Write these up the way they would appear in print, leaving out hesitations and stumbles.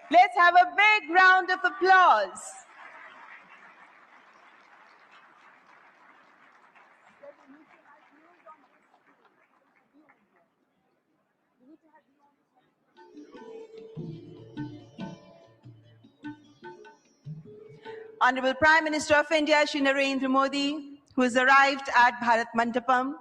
Let's have a big round of applause. Honorable Prime Minister of India, Shri Narendra Modi, who has arrived at Bharat Mandapam.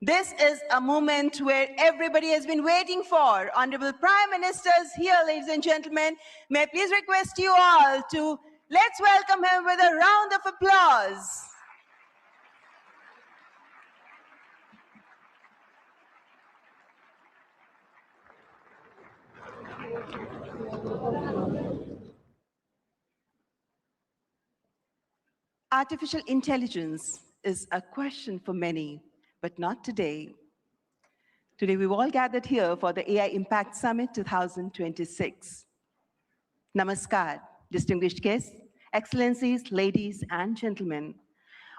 This is a moment where everybody has been waiting for. Honorable Prime Minister is here, ladies and gentlemen. May I please request you all to let's welcome him with a round of applause. Artificial intelligence is a question for many, but not today. Today, we've all gathered here for the AI Impact Summit 2026. Namaskar, distinguished guests, excellencies, ladies and gentlemen.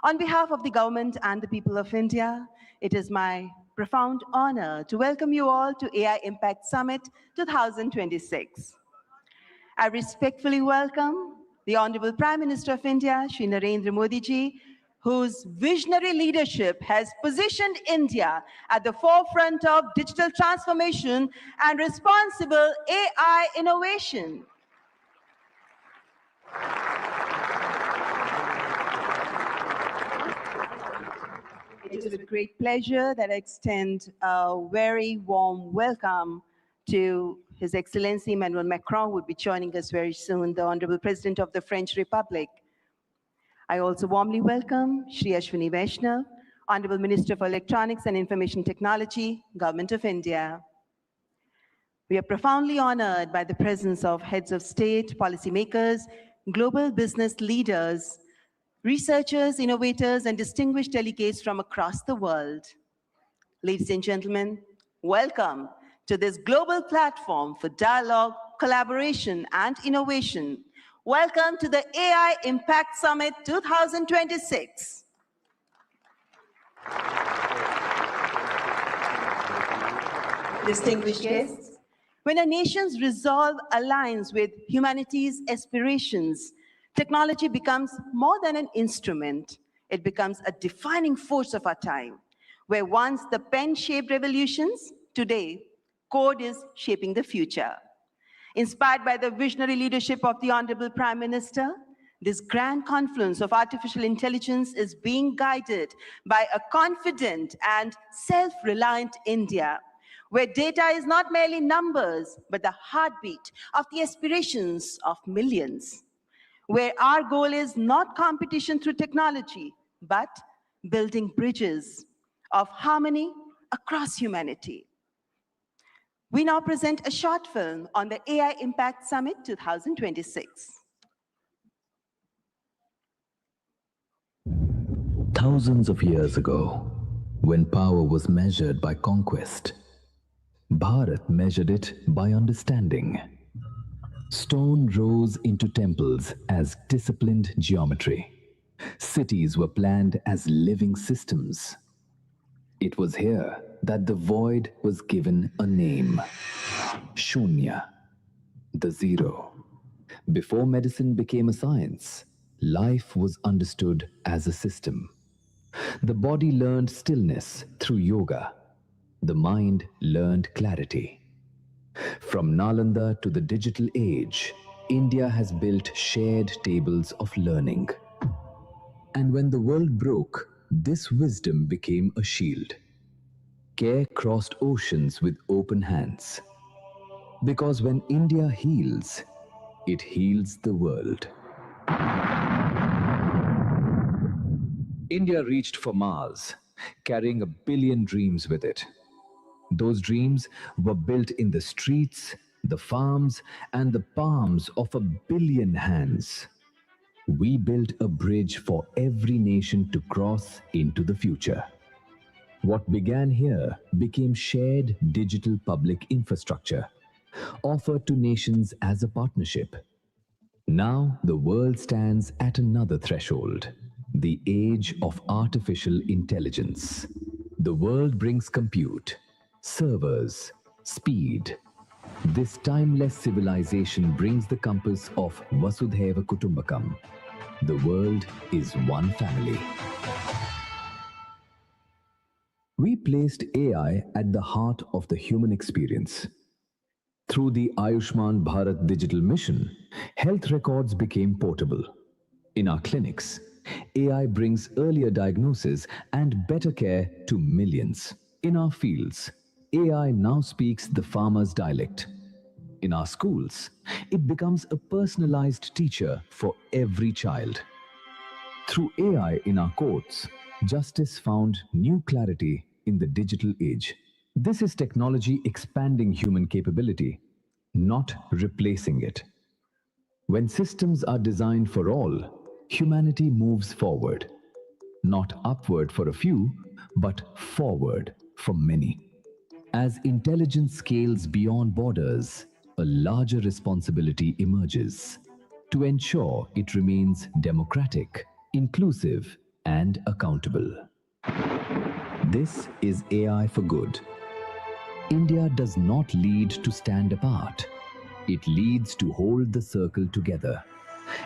On behalf of the government and the people of India, it is my profound honor to welcome you all to AI Impact Summit 2026. I respectfully welcome the Honorable Prime Minister of India, Shri Narendra Modi ji, whose visionary leadership has positioned India at the forefront of digital transformation and responsible AI innovation. It is with great pleasure that I extend a very warm welcome to His Excellency Emmanuel Macron, who will be joining us very soon, the Honorable President of the French Republic. I also warmly welcome Shri Ashwini Vaishnav, Honorable Minister for Electronics and Information Technology, Government of India. We are profoundly honored by the presence of heads of state, policymakers, global business leaders, researchers, innovators, and distinguished delegates from across the world. Ladies and gentlemen, welcome to this global platform for dialogue, collaboration, and innovation. Welcome to the AI Impact Summit 2026. Distinguished guests, when a nation's resolve aligns with humanity's aspirations, technology becomes more than an instrument. It becomes a defining force of our time, where once the pen shaped revolutions, today, code is shaping the future. Inspired by the visionary leadership of the Honorable Prime Minister, this grand confluence of artificial intelligence is being guided by a confident and self-reliant India, where data is not merely numbers, but the heartbeat of the aspirations of millions, where our goal is not competition through technology, but building bridges of harmony across humanity. We now present a short film on the AI Impact Summit 2026. Thousands of years ago, when power was measured by conquest, Bharat measured it by understanding. Stone rose into temples as disciplined geometry. Cities were planned as living systems. It was here that the void was given a name. Shunya, the zero. Before medicine became a science, life was understood as a system. The body learned stillness through yoga. The mind learned clarity. From Nalanda to the digital age, India has built shared tables of learning. And when the world broke, this wisdom became a shield. Care crossed oceans with open hands. Because when India heals, it heals the world. India reached for Mars, carrying 1 billion dreams with it. Those dreams were built in the streets, the farms, and the palms of 1 billion hands. We built a bridge for every nation to cross into the future. What began here became shared digital public infrastructure, offered to nations as a partnership. Now the world stands at another threshold, the age of artificial intelligence. The world brings compute, servers, speed, This timeless civilization brings the compass of Vasudhaiva Kutumbakam. The world is one family. We placed AI at the heart of the human experience. Through the Ayushman Bharat digital mission, health records became portable. In our clinics, AI brings earlier diagnosis and better care to millions. In our fields, AI now speaks the farmer's dialect. In our schools, it becomes a personalized teacher for every child. Through AI in our courts, justice found new clarity in the digital age. This is technology expanding human capability, not replacing it. When systems are designed for all, humanity moves forward. Not upward for a few, but forward for many. As intelligence scales beyond borders, a larger responsibility emerges to ensure it remains democratic, inclusive, and accountable. This is AI for good. India does not lead to stand apart. It leads to hold the circle together,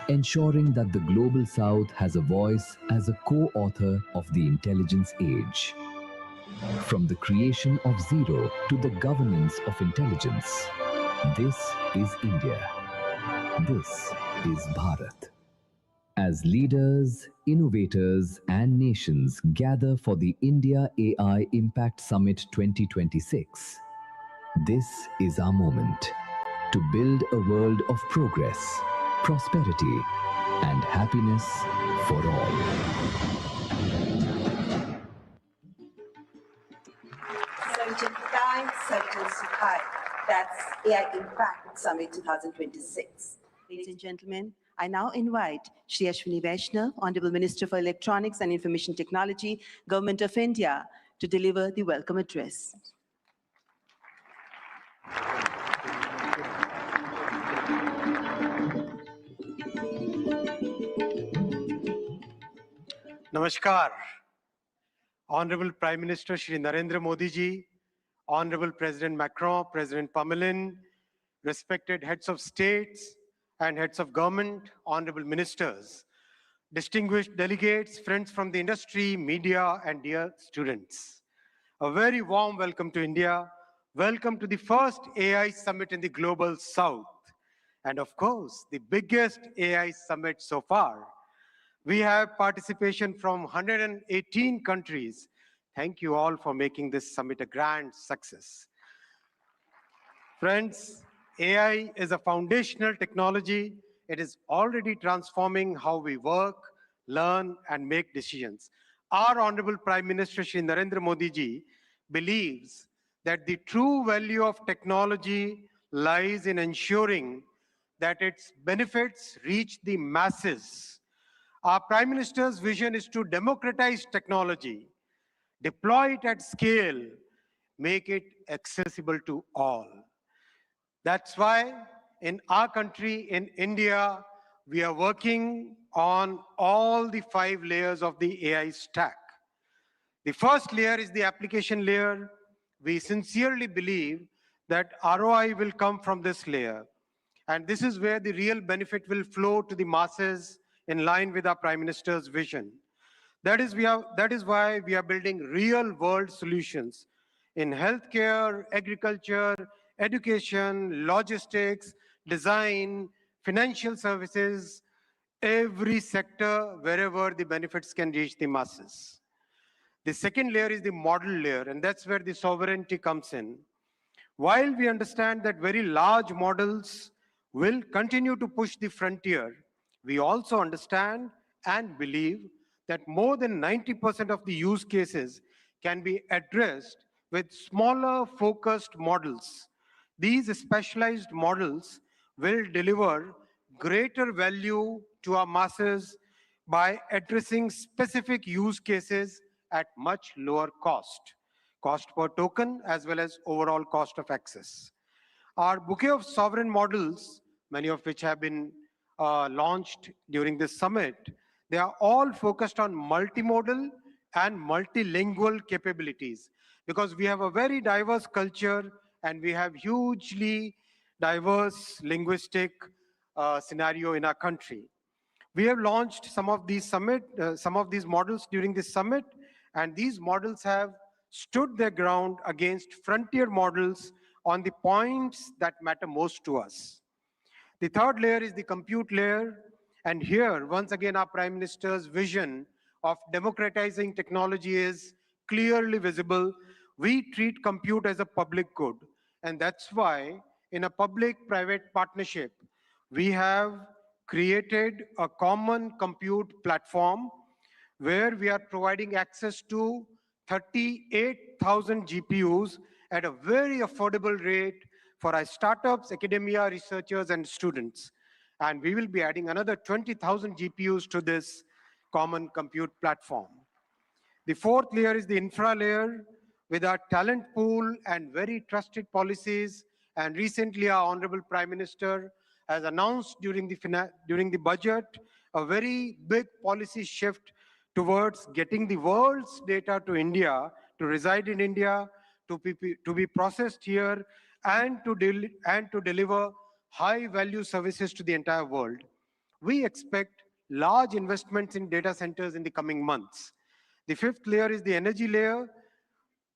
ensuring that the Global South has a voice as a co-author of the intelligence age. From the creation of zero to the governance of intelligence, this is India. This is Bharat. As leaders, innovators, and nations gather for the India AI Impact Summit 2026, this is our moment to build a world of progress, prosperity, and happiness for all. Sarjan Kai, Sarjan Sukhai. That's AI Impact Summit 2026. Ladies and gentlemen, I now invite Shri Ashwini Vaishnav, Honorable Minister for Electronics and Information Technology, Government of India, to deliver the welcome address. Namaskar. Honorable Prime Minister Shri Narendra Modi ji, Honorable President Macron, President Pamelin, respected heads of states and heads of government, honorable ministers, distinguished delegates, friends from the industry, media, and dear students. A very warm welcome to India. Welcome to the first AI summit in the Global South. And of course, the biggest AI summit so far. We have participation from 118 countries. Thank you all for making this summit a grand success. Friends, AI is a foundational technology. It is already transforming how we work, learn, and make decisions. Our Honorable Prime Minister Shri Narendra Modi ji believes that the true value of technology lies in ensuring that its benefits reach the masses. Our Prime Minister's vision is to democratize technology, deploy it at scale, make it accessible to all. That's why in our country, in India, we are working on all the 5 layers of the AI stack. The first layer is the application layer. We sincerely believe that ROI will come from this layer. And this is where the real benefit will flow to the masses in line with our Prime Minister's vision. That is why we are building real-world solutions in healthcare, agriculture, education, logistics, design, financial services, every sector wherever the benefits can reach the masses. The second layer is the model layer, and that's where the sovereignty comes in. While we understand that very large models will continue to push the frontier, we also understand and believe that more than 90% of the use cases can be addressed with smaller focused models. These specialized models will deliver greater value to our masses by addressing specific use cases at much lower cost per token as well as overall cost of access. Our bouquet of sovereign models, many of which have been launched during this summit, they are all focused on multimodal and multilingual capabilities because we have a very diverse culture and we have hugely diverse linguistic scenario in our country. We have launched some of these models during this summit, and these models have stood their ground against frontier models on the points that matter most to us. The third layer is the compute layer, and here, once again, our Prime Minister's vision of democratizing technology is clearly visible. We treat compute as a public good, and that's why in a public-private partnership, we have created a common compute platform where we are providing access to 38,000 GPUs at a very affordable rate for our startups, academia, researchers, and students. And we will be adding another 20,000 GPUs to this common compute platform. The fourth layer is the infra layer with our talent pool and very trusted policies. And recently, our Honorable Prime Minister has announced during the budget a very big policy shift towards getting the world's data to India, to reside in India, to be processed here, and to deliver high-value services to the entire world. We expect large investments in data centers in the coming months. The fifth layer is the energy layer.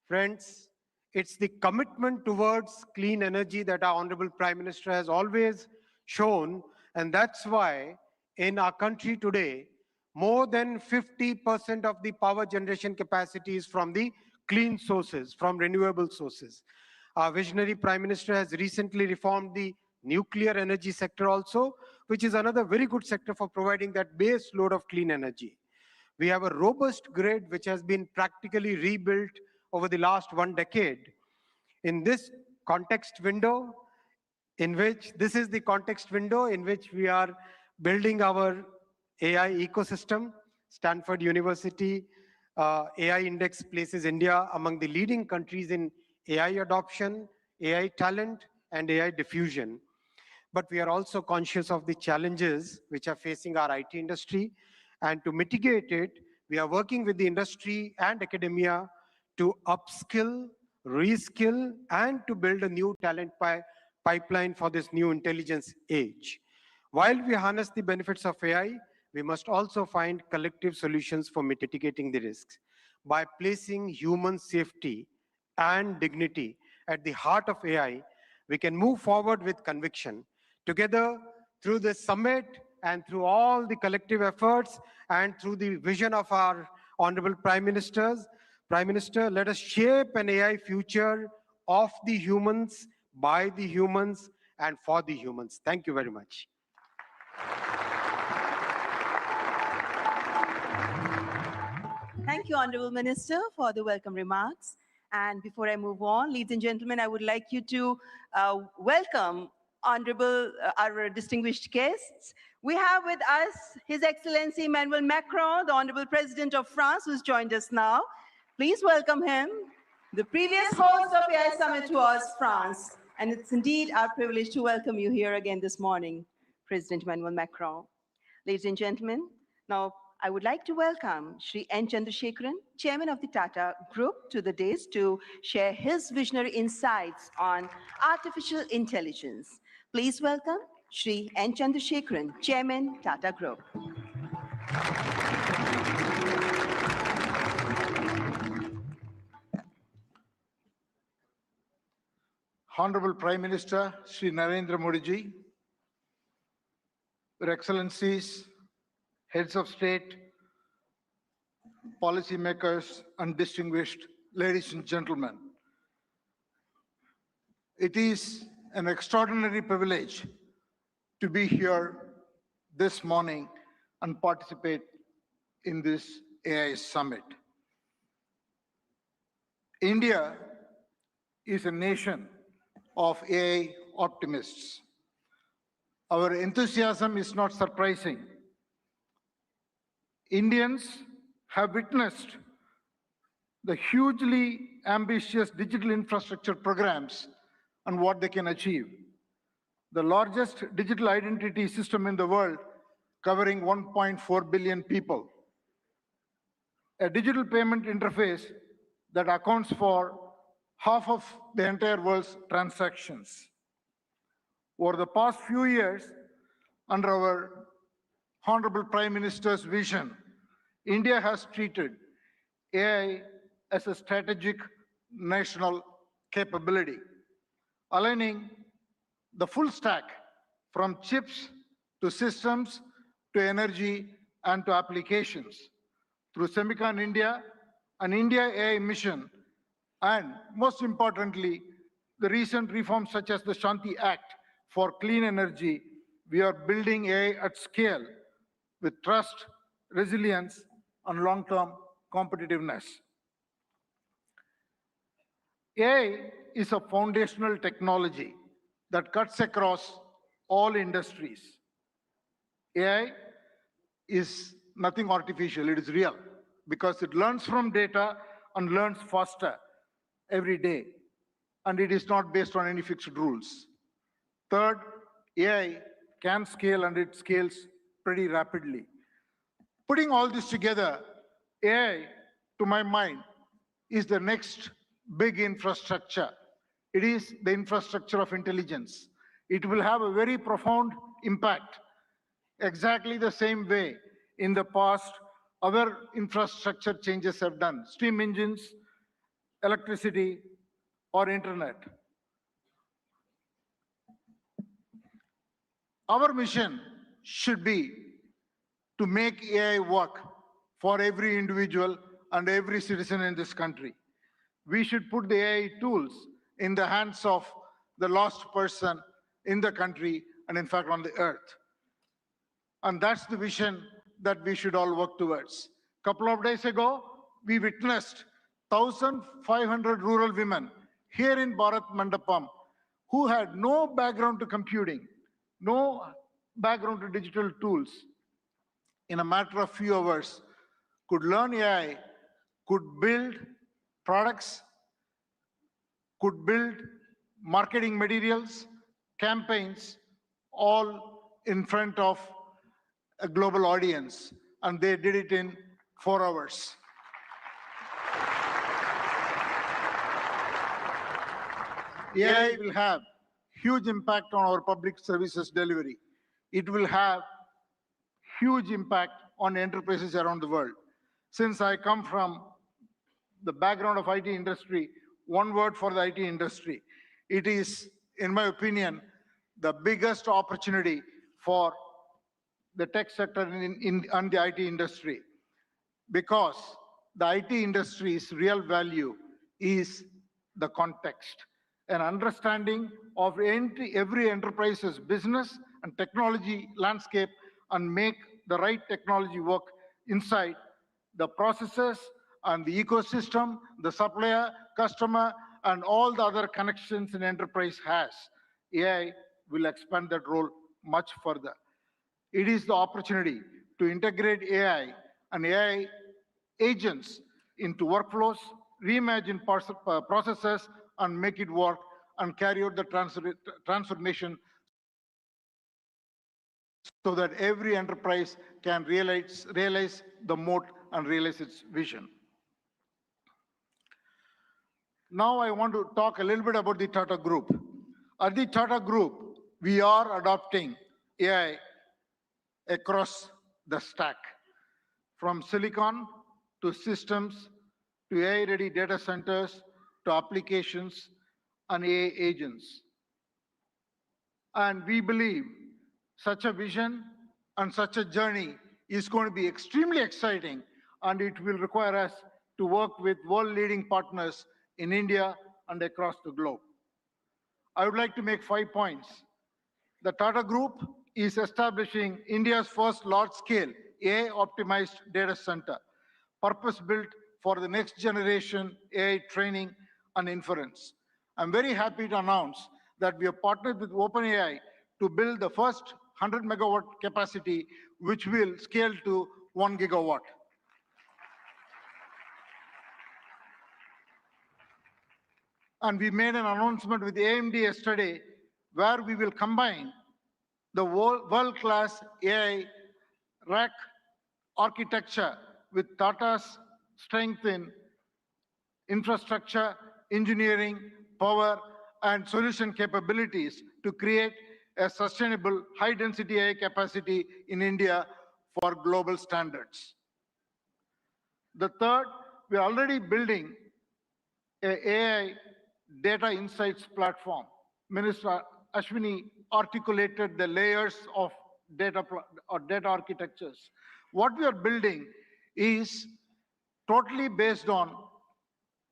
Friends, it's the commitment towards clean energy that our Honorable Prime Minister has always shown, and that's why in our country today, more than 50% of the power generation capacity is from the clean sources, from renewable sources. Our visionary Prime Minister has recently reformed the nuclear energy sector also, which is another very good sector for providing that base load of clean energy. We have a robust grid which has been practically rebuilt over the last 1 decade. In this context window, this is the context window in which we are building our AI ecosystem. Stanford University AI Index places India among the leading countries in AI adoption, AI talent, and AI diffusion. But we are also conscious of the challenges which are facing our IT industry. And to mitigate it, we are working with the industry and academia to upskill, reskill, and to build a new talent pipeline for this new intelligence age. While we harness the benefits of AI, we must also find collective solutions for mitigating the risks. By placing human safety and dignity at the heart of AI, we can move forward with conviction. Together, through this summit and through all the collective efforts and through the vision of our Honorable Prime Minister, let us shape an AI future of the humans, by the humans, and for the humans. Thank you very much. Thank you, Honorable Minister, for the welcome remarks. And before I move on, ladies and gentlemen, I would like you to welcome our distinguished guests. We have with us His Excellency Emmanuel Macron, the Honorable President of France, who's joined us now. Please welcome him. The previous host of AI Summit was France, and it's indeed our privilege to welcome you here again this morning, President Emmanuel Macron. Ladies and gentlemen, now I would like to welcome Shri N. Chandrasekaran, Chairman of the Tata Group, to the dais to share his visionary insights on artificial intelligence. Please welcome Shri N. Chandrasekaran, Chairman, Tata Group. Honorable Prime Minister Shri Narendra Modi ji, Your Excellencies, Heads of State, policymakers, and distinguished ladies and gentlemen. It is an extraordinary privilege to be here this morning and participate in this AI Summit. India is a nation of AI optimists. Our enthusiasm is not surprising. Indians have witnessed the hugely ambitious digital infrastructure programs and what they can achieve. The largest digital identity system in the world, covering 1.4 billion people. A digital payment interface that accounts for half of the entire world's transactions. Over the past few years, under our Honorable Prime Minister's vision, India has treated AI as a strategic national capability, aligning the full stack from chips to systems to energy and to applications through Semicon India, an India AI mission, and most importantly, the recent reforms such as the Shanti Act for clean energy. We are building AI at scale with trust, resilience, and long-term competitiveness. AI is a foundational technology that cuts across all industries. AI is nothing artificial, it is real because it learns from data and learns faster every day. And it is not based on any fixed rules. Third, AI can scale and it scales pretty rapidly. Putting all this together, AI, to my mind, is the next big infrastructure. It is the infrastructure of intelligence. It will have a very profound impact, exactly the same way in the past our infrastructure changes have done. Steam engines, electricity, or internet. Our mission should be to make AI work for every individual and every citizen in this country. We should put the AI tools in the hands of the lost person in the country and in fact on the earth. And that's the vision that we should all work towards. A couple of days ago, we witnessed 1,500 rural women here in Bharat Mandapam who had no background to computing, no background to digital tools. In a matter of few hours, could learn AI, could build products, could build marketing materials, campaigns, all in front of a global audience, and they did it in 4 hours. AI will have huge impact on our public services delivery. It will have huge impact on enterprises around the world. Since I come from the background of IT industry, one word for the IT industry. It is, in my opinion, the biggest opportunity for the tech sector and the IT industry, because the IT industry's real value is the context, an understanding of every enterprise's business and technology landscape and make the right technology work inside the processes and the ecosystem, the supplier, customer, and all the other connections an enterprise has. AI will expand that role much further. It is the opportunity to integrate AI and AI agents into workflows, reimagine processes, and make it work and carry out the transformation so that every enterprise can realize the moat and realize its vision. Now I want to talk a little bit about the Tata Group. At the Tata Group, we are adopting AI across the stack, from silicon to systems to AI-ready data centers to applications and AI agents. And we believe such a vision and such a journey is going to be extremely exciting, and it will require us to work with world-leading partners in India and across the globe. I would like to make 5 points. The Tata Group is establishing India's first large-scale AI-optimized data center, purpose-built for the next generation AI training and inference. I'm very happy to announce that we have partnered with OpenAI to build the first 100 megawatt capacity, which will scale to 1 gigawatt. And we made an announcement with AMD yesterday where we will combine the world-class AI rack architecture with Tata's strength in infrastructure, engineering, power, and solution capabilities to create a sustainable high-density AI capacity in India for global standards. The third, we are already building a AI data insights platform. Minister Ashwini articulated the layers of data architectures. What we are building is totally based on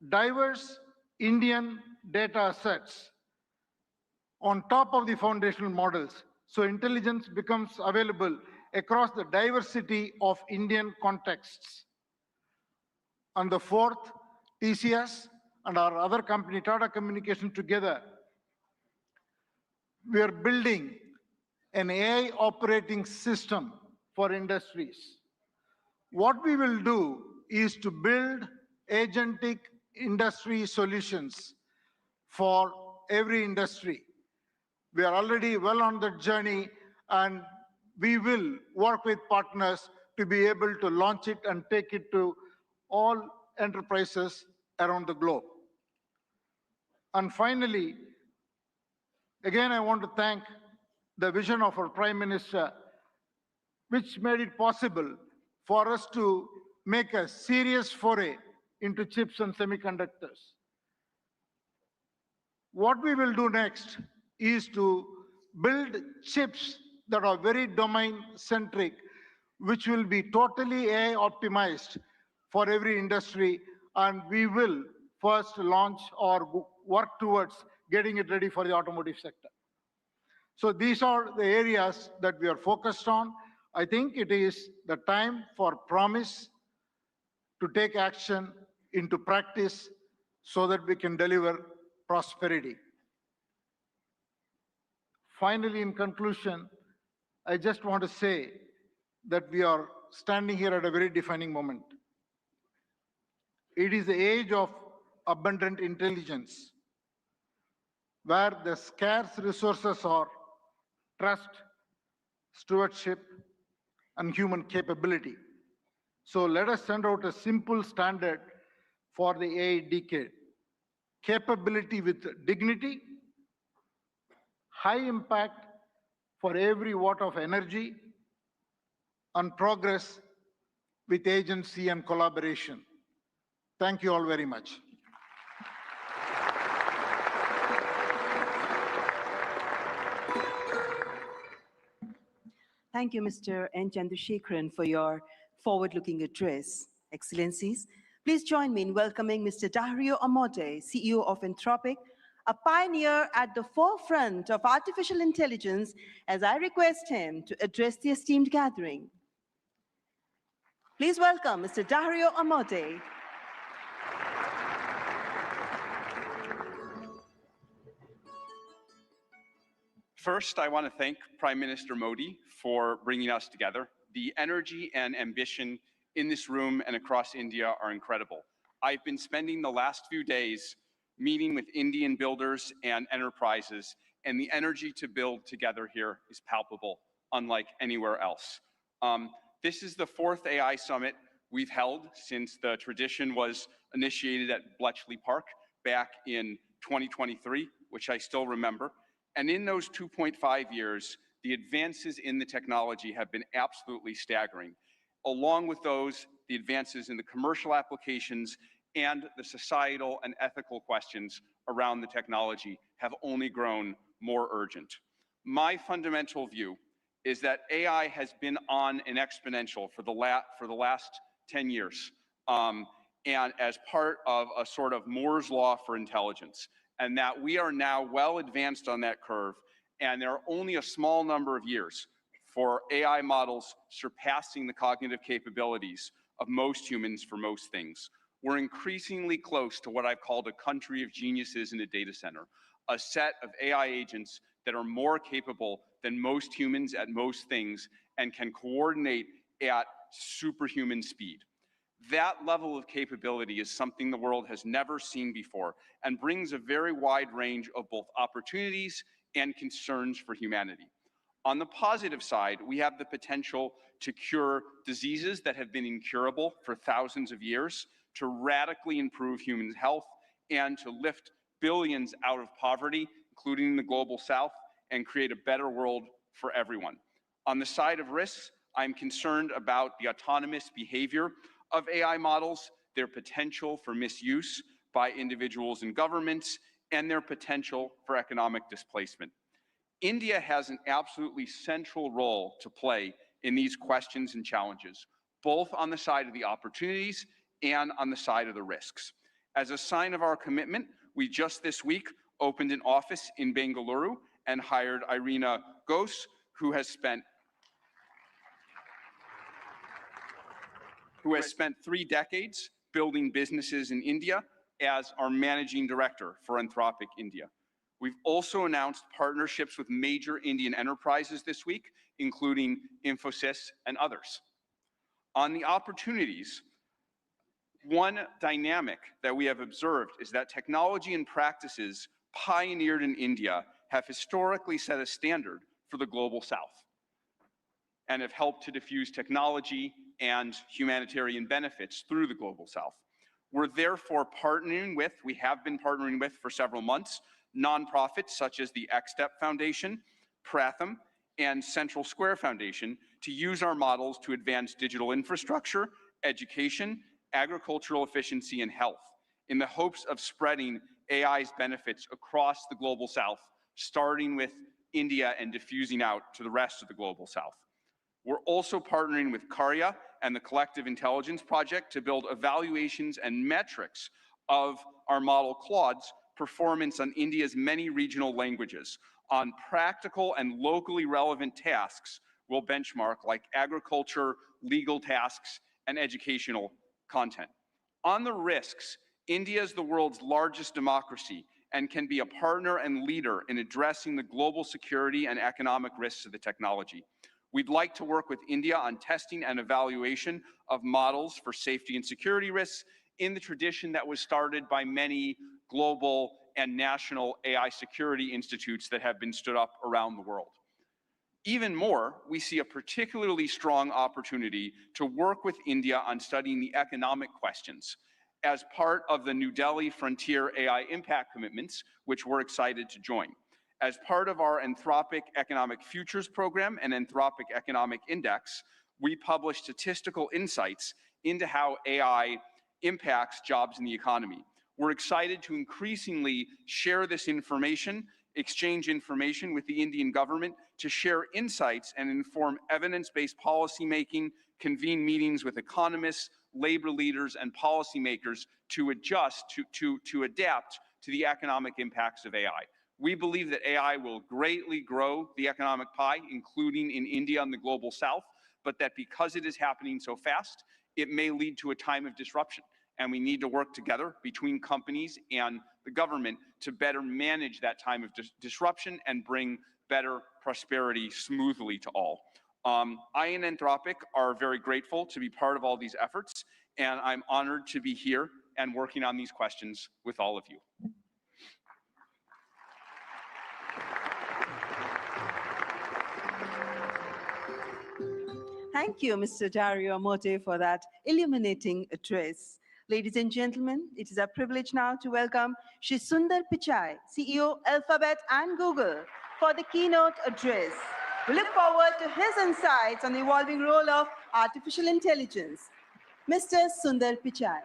diverse Indian data sets on top of the foundational models. So intelligence becomes available across the diversity of Indian contexts. And the fourth, TCS and our other company, Tata Communication, together, we are building an AI operating system for industries. What we will do is to build agentic industry solutions for every industry. We are already well on that journey, and we will work with partners to be able to launch it and take it to all enterprises around the globe. And finally, again, I want to thank the vision of our Prime Minister, which made it possible for us to make a serious foray into chips and semiconductors. What we will do next is to build chips that are very domain-centric, which will be totally AI optimized for every industry, and we will first launch or work towards getting it ready for the automotive sector. So these are the areas that we are focused on. I think it is the time for promise to take action into practice so that we can deliver prosperity. Finally, in conclusion, I just want to say that we are standing here at a very defining moment. It is the age of abundant intelligence, where the scarce resources are trust, stewardship, and human capability. So let us send out a simple standard for the AI decade. Capability with dignity, high impact for every watt of energy, and progress with agency and collaboration. Thank you all very much. Thank you, Mr. N. Chandrasekharan, for your forward-looking address. Excellencies, please join me in welcoming Mr. Dario Amodei, CEO of Anthropic, a pioneer at the forefront of artificial intelligence, as I request him to address the esteemed gathering. Please welcome Mr. Dario Amodei. First, I want to thank Prime Minister Modi for bringing us together. The energy and ambition in this room and across India are incredible. I've been spending the last few days meeting with Indian builders and enterprises, and the energy to build together here is palpable, unlike anywhere else. This is the fourth AI summit we've held since the tradition was initiated at Bletchley Park back in 2023, which I still remember. And in those 2.5 years, the advances in the technology have been absolutely staggering. Along with those, the advances in the commercial applications and the societal and ethical questions around the technology have only grown more urgent. My fundamental view is that AI has been on an exponential for the last 10 years, and as part of a sort of Moore's law for intelligence, and that we are now well advanced on that curve, and there are only a small number of years for AI models surpassing the cognitive capabilities of most humans for most things. We're increasingly close to what I've called a country of geniuses in a data center, a set of AI agents that are more capable than most humans at most things and can coordinate at superhuman speed. That level of capability is something the world has never seen before and brings a very wide range of both opportunities and concerns for humanity. On the positive side, we have the potential to cure diseases that have been incurable for thousands of years, to radically improve human health, and to lift billions out of poverty, including the global south, and create a better world for everyone. On the side of risks, I'm concerned about the autonomous behavior of AI models, their potential for misuse by individuals and governments, and their potential for economic displacement. India has an absolutely central role to play in these questions and challenges, both on the side of the opportunities and on the side of the risks. As a sign of our commitment, we just this week opened an office in Bengaluru and hired Irina Ghosh, who has spent 3 decades building businesses in India as our managing director for Anthropic India. We've also announced partnerships with major Indian enterprises this week, including Infosys and others. On the opportunities, one dynamic that we have observed is that technology and practices pioneered in India have historically set a standard for the global south and have helped to diffuse technology and humanitarian benefits through the global south. We're therefore we have been partnering with for several months, nonprofits such as the XStep Foundation, Pratham, and Central Square Foundation to use our models to advance digital infrastructure, education, agricultural efficiency, and health, in the hopes of spreading AI's benefits across the global south, starting with India and diffusing out to the rest of the global south. We're also partnering with Karya and the Collective Intelligence Project to build evaluations and metrics of our model Claude's performance on India's many regional languages. On practical and locally relevant tasks, we'll benchmark like agriculture, legal tasks, and educational content. On the risks, India is the world's largest democracy and can be a partner and leader in addressing the global security and economic risks of the technology. We'd like to work with India on testing and evaluation of models for safety and security risks in the tradition that was started by many global and national AI security institutes that have been stood up around the world. Even more, we see a particularly strong opportunity to work with India on studying the economic questions as part of the New Delhi Frontier AI Impact Commitments, which we're excited to join. As part of our Anthropic Economic Futures Program and Anthropic Economic Index, we publish statistical insights into how AI impacts jobs in the economy. We're excited to increasingly share this information, exchange information with the Indian government to share insights and inform evidence-based policymaking, convene meetings with economists, labor leaders, and policymakers to adjust, to adapt to the economic impacts of AI. We believe that AI will greatly grow the economic pie, including in India and the global south, but that because it is happening so fast, it may lead to a time of disruption. And we need to work together between companies and the government to better manage that time of disruption and bring better prosperity smoothly to all. I and Anthropic are very grateful to be part of all these efforts, and I'm honored to be here and working on these questions with all of you. Thank you, Mr. Dario Mote, for that illuminating address. Ladies and gentlemen, it is our privilege now to welcome Shri Sundar Pichai, CEO, Alphabet and Google, for the keynote address. We look forward to his insights on the evolving role of artificial intelligence. Mr. Sundar Pichai.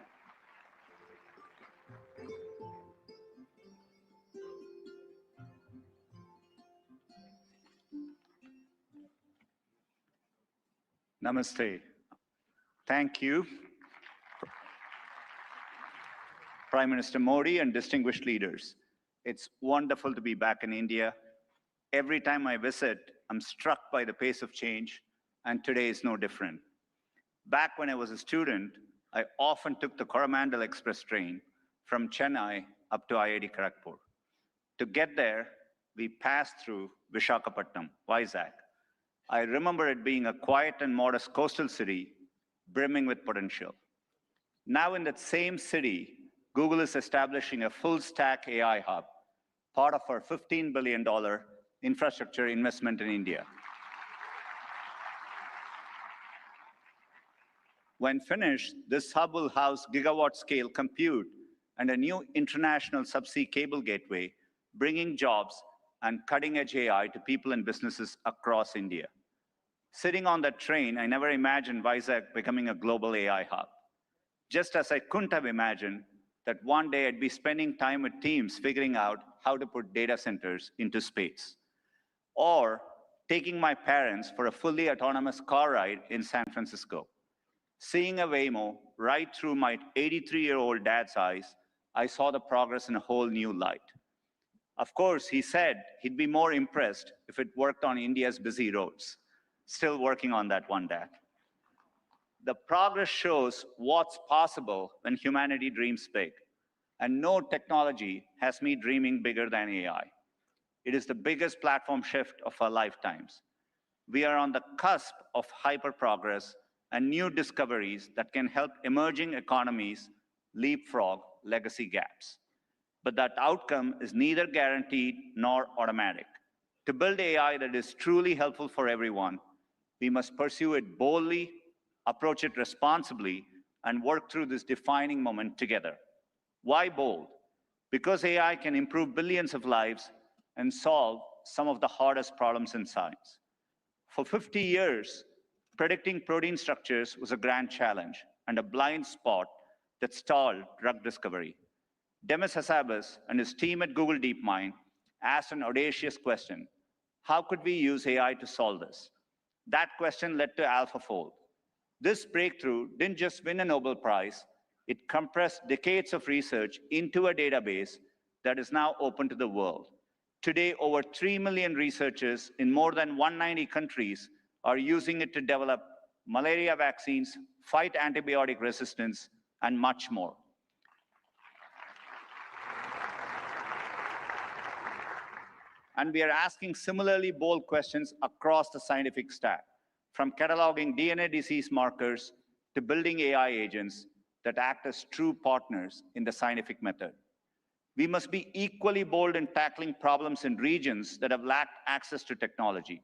Namaste. Thank you, Prime Minister Modi and distinguished leaders. It's wonderful to be back in India. Every time I visit, I'm struck by the pace of change, and today is no different. Back when I was a student, I often took the Coromandel Express train from Chennai up to IIT Kharagpur. To get there, we passed through Visakhapatnam, Vizag. I remember it being a quiet and modest coastal city, brimming with potential. Now in that same city, Google is establishing a full-stack AI hub, part of our $15 billion infrastructure investment in India. When finished, this hub will house gigawatt-scale compute and a new international subsea cable gateway, bringing jobs and cutting-edge AI to people and businesses across India. Sitting on that train, I never imagined Vizag becoming a global AI hub. Just as I couldn't have imagined that one day I'd be spending time with teams figuring out how to put data centers into space, or taking my parents for a fully autonomous car ride in San Francisco. Seeing a Waymo right through my 83-year-old dad's eyes, I saw the progress in a whole new light. Of course, he said he'd be more impressed if it worked on India's busy roads. Still working on that one, Dad. The progress shows what's possible when humanity dreams big. And no technology has me dreaming bigger than AI. It is the biggest platform shift of our lifetimes. We are on the cusp of hyper progress and new discoveries that can help emerging economies leapfrog legacy gaps. But that outcome is neither guaranteed nor automatic. To build AI that is truly helpful for everyone, we must pursue it boldly, approach it responsibly, and work through this defining moment together. Why bold? Because AI can improve billions of lives and solve some of the hardest problems in science. For 50 years, predicting protein structures was a grand challenge and a blind spot that stalled drug discovery. Demis Hassabis and his team at Google DeepMind asked an audacious question: how could we use AI to solve this? That question led to AlphaFold. This breakthrough didn't just win a Nobel Prize, it compressed decades of research into a database that is now open to the world. Today, over 3 million researchers in more than 190 countries are using it to develop malaria vaccines, fight antibiotic resistance, and much more. And we are asking similarly bold questions across the scientific stack, from cataloging DNA disease markers to building AI agents that act as true partners in the scientific method. We must be equally bold in tackling problems in regions that have lacked access to technology.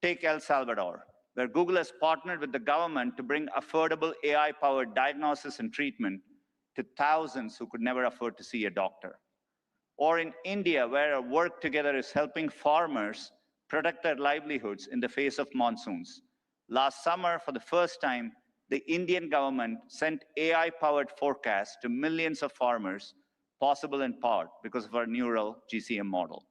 Take El Salvador, where Google has partnered with the government to bring affordable AI-powered diagnosis and treatment to thousands who could never afford to see a doctor. Or in India, where our work together is helping farmers protect their livelihoods in the face of monsoons. Last summer, for the first time, the Indian government sent AI-powered forecasts to millions of farmers, possible in part because of our neural GCM model.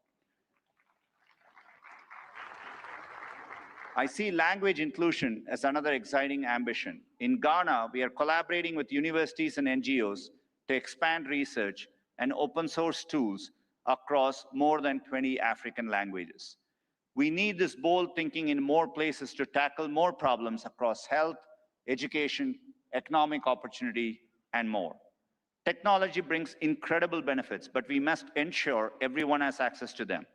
I see language inclusion as another exciting ambition. In Ghana, we are collaborating with universities and NGOs to expand research and open source tools across more than 20 African languages. We need this bold thinking in more places to tackle more problems across health, education, economic opportunity, and more. Technology brings incredible benefits, but we must ensure everyone has access to them.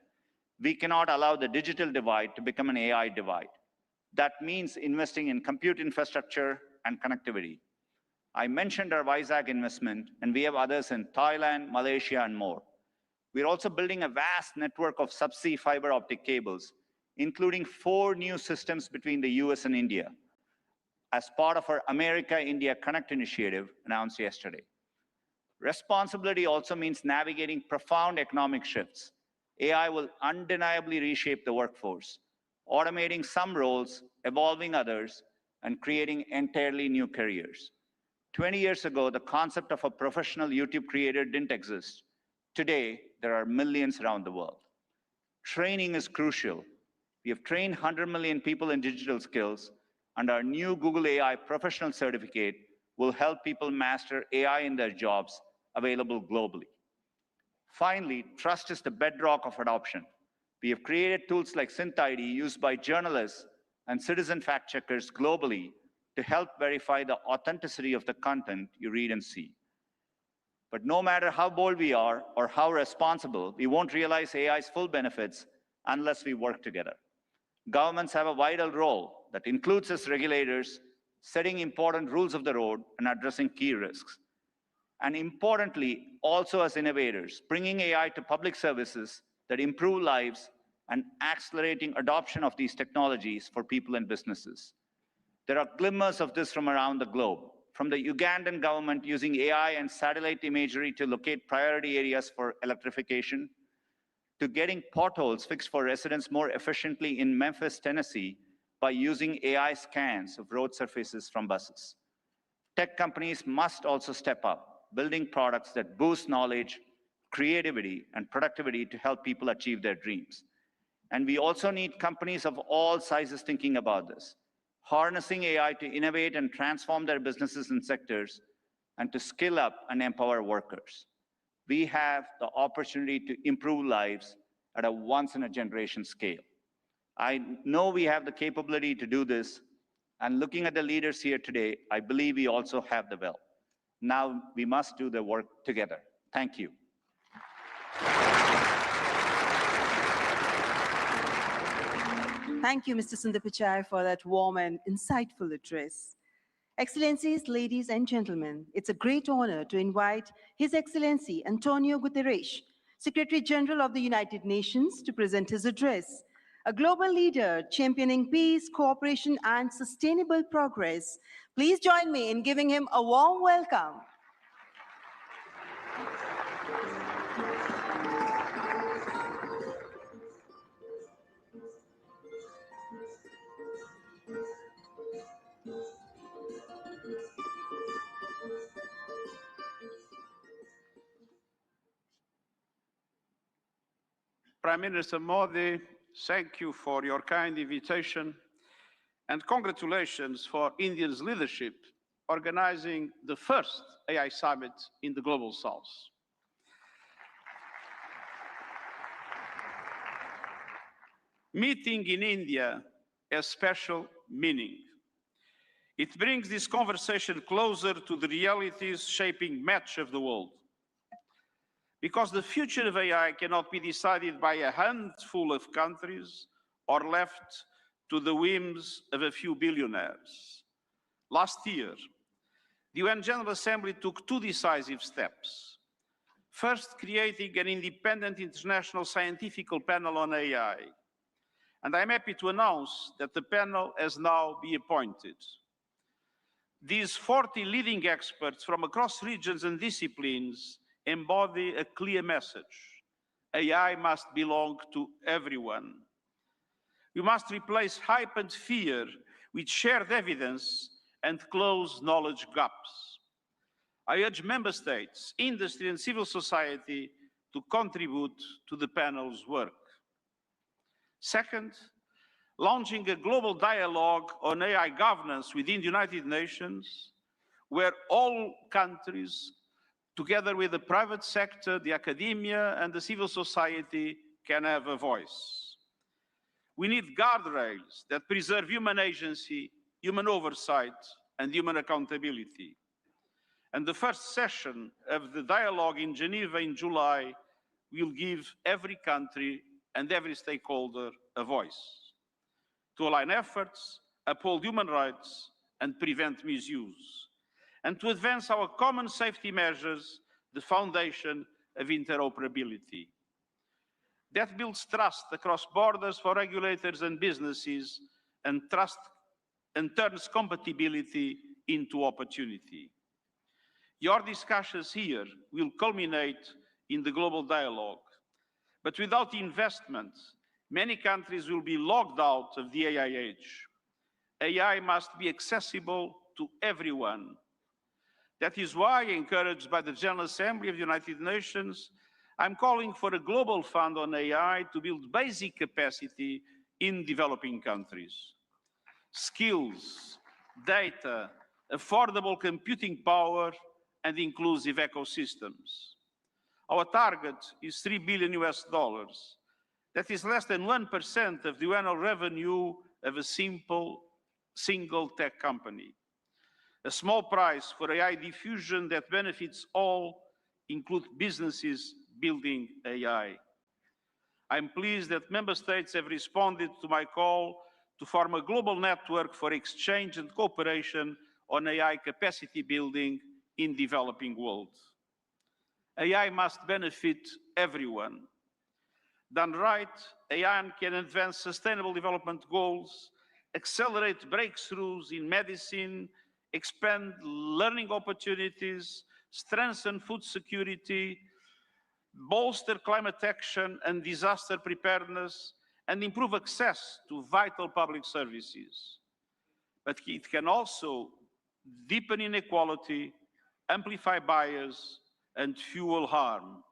We cannot allow the digital divide to become an AI divide. That means investing in compute infrastructure and connectivity. I mentioned our Vizag investment, and we have others in Thailand, Malaysia, and more. We're also building a vast network of subsea fiber optic cables, including 4 new systems between the US and India, as part of our America-India Connect initiative announced yesterday. Responsibility also means navigating profound economic shifts. AI will undeniably reshape the workforce, automating some roles, evolving others, and creating entirely new careers. 20 years ago, the concept of a professional YouTube creator didn't exist. Today, there are millions around the world. Training is crucial. We have trained 100 million people in digital skills, and our new Google AI professional certificate will help people master AI in their jobs, available globally. Finally, trust is the bedrock of adoption. We have created tools like SynthID used by journalists and citizen fact checkers globally to help verify the authenticity of the content you read and see. But no matter how bold we are or how responsible, we won't realize AI's full benefits unless we work together. Governments have a vital role that includes as regulators, setting important rules of the road and addressing key risks. And importantly, also as innovators, bringing AI to public services that improve lives and accelerating adoption of these technologies for people and businesses. There are glimmers of this from around the globe, from the Ugandan government using AI and satellite imagery to locate priority areas for electrification, to getting potholes fixed for residents more efficiently in Memphis, Tennessee, by using AI scans of road surfaces from buses. Tech companies must also step up, building products that boost knowledge, creativity, and productivity to help people achieve their dreams. And we also need companies of all sizes thinking about this, harnessing AI to innovate and transform their businesses and sectors, and to skill up and empower workers. We have the opportunity to improve lives at a once-in-a-generation scale. I know we have the capability to do this, and looking at the leaders here today, I believe we also have the will. Now we must do the work together. Thank you. Thank you, Mr. Sundar Pichai, for that warm and insightful address. Excellencies, ladies and gentlemen, it's a great honor to invite His Excellency Antonio Guterres, Secretary General of the United Nations, to present his address. A global leader championing peace, cooperation, and sustainable progress. Please join me in giving him a warm welcome. Prime Minister Modi, thank you for your kind invitation and congratulations for India's leadership organizing the first AI summit in the Global South. Meeting in India has special meaning. It brings this conversation closer to the realities shaping much of the world. Because the future of AI cannot be decided by a handful of countries or left to the whims of a few billionaires. Last year, the UN General Assembly took two decisive steps. First, creating an independent international scientific panel on AI. And I'm happy to announce that the panel has now been appointed. These 40 leading experts from across regions and disciplines embody a clear message. AI must belong to everyone. We must replace hype and fear with shared evidence and close knowledge gaps. I urge member states, industry and civil society to contribute to the panel's work. Second, launching a global dialogue on AI governance within the United Nations, where all countries, together with the private sector, the academia, and the civil society, can have a voice. We need guardrails that preserve human agency, human oversight, and human accountability. And the first session of the dialogue in Geneva in July will give every country and every stakeholder a voice to align efforts, uphold human rights, and prevent misuse, and to advance our common safety measures, the foundation of interoperability. That builds trust across borders for regulators and businesses, and turns compatibility into opportunity. Your discussions here will culminate in the global dialogue. But without investment, many countries will be locked out of the AI age. AI must be accessible to everyone. That is why, encouraged by the General Assembly of the United Nations, I'm calling for a global fund on AI to build basic capacity in developing countries. Skills, data, affordable computing power, and inclusive ecosystems. Our target is $3 billion US. That is less than 1% of the annual revenue of a single tech company. A small price for AI diffusion that benefits all, include businesses building AI. I'm pleased that member states have responded to my call to form a global network for exchange and cooperation on AI capacity building in developing world. AI must benefit everyone. Done right, AI can advance sustainable development goals, accelerate breakthroughs in medicine, expand learning opportunities, strengthen food security, bolster climate action and disaster preparedness, and improve access to vital public services. But it can also deepen inequality, amplify bias, and fuel harm.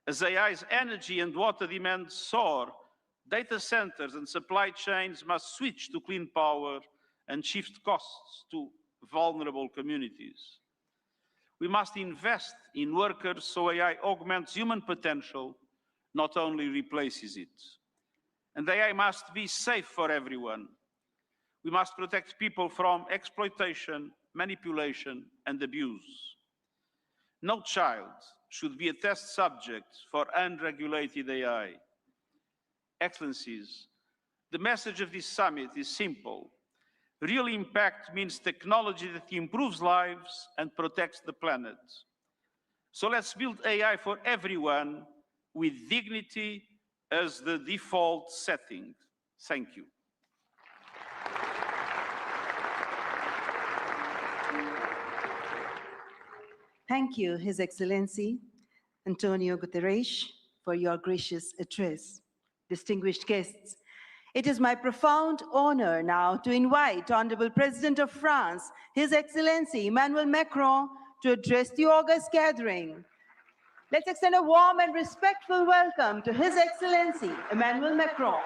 As AI's energy and water demands soar, data centers and supply chains must switch to clean power and shift costs to vulnerable communities. We must invest in workers so AI augments human potential, not only replaces it. And AI must be safe for everyone. We must protect people from exploitation, manipulation, and abuse. No child should be a test subject for unregulated AI. Excellencies, the message of this summit is simple. Real impact means technology that improves lives and protects the planet. So let's build AI for everyone with dignity as the default setting. Thank you. Thank you, His Excellency Antonio Guterres, for your gracious address. Distinguished guests, it is my profound honor now to invite Honorable President of France, His Excellency Emmanuel Macron, to address the august gathering. Let's extend a warm and respectful welcome to His Excellency Emmanuel Macron.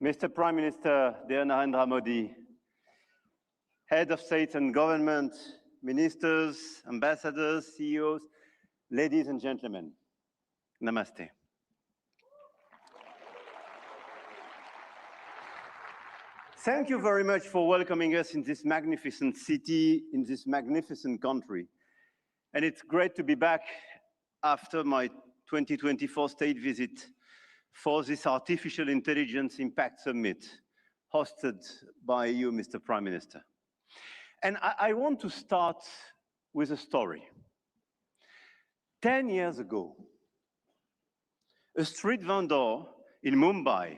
Mr. Prime Minister, dear Narendra Modi, Head of State and Government, Ministers, Ambassadors, CEOs, ladies and gentlemen, Namaste. Thank you very much for welcoming us in this magnificent city, in this magnificent country. And it's great to be back after my 2024 state visit for this Artificial Intelligence Impact Summit hosted by you, Mr. Prime Minister. And I want to start with a story. 10 years ago, a street vendor in Mumbai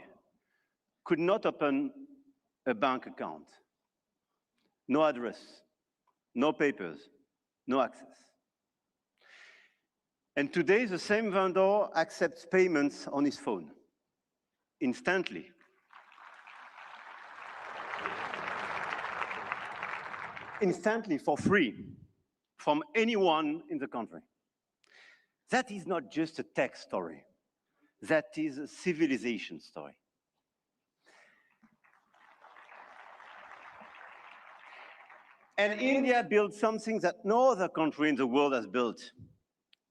could not open a bank account. No address, no papers, no access. And today, the same vendor accepts payments on his phone, instantly. Instantly, for free, from anyone in the country. That is not just a tech story. That is a civilization story. And India built something that no other country in the world has built.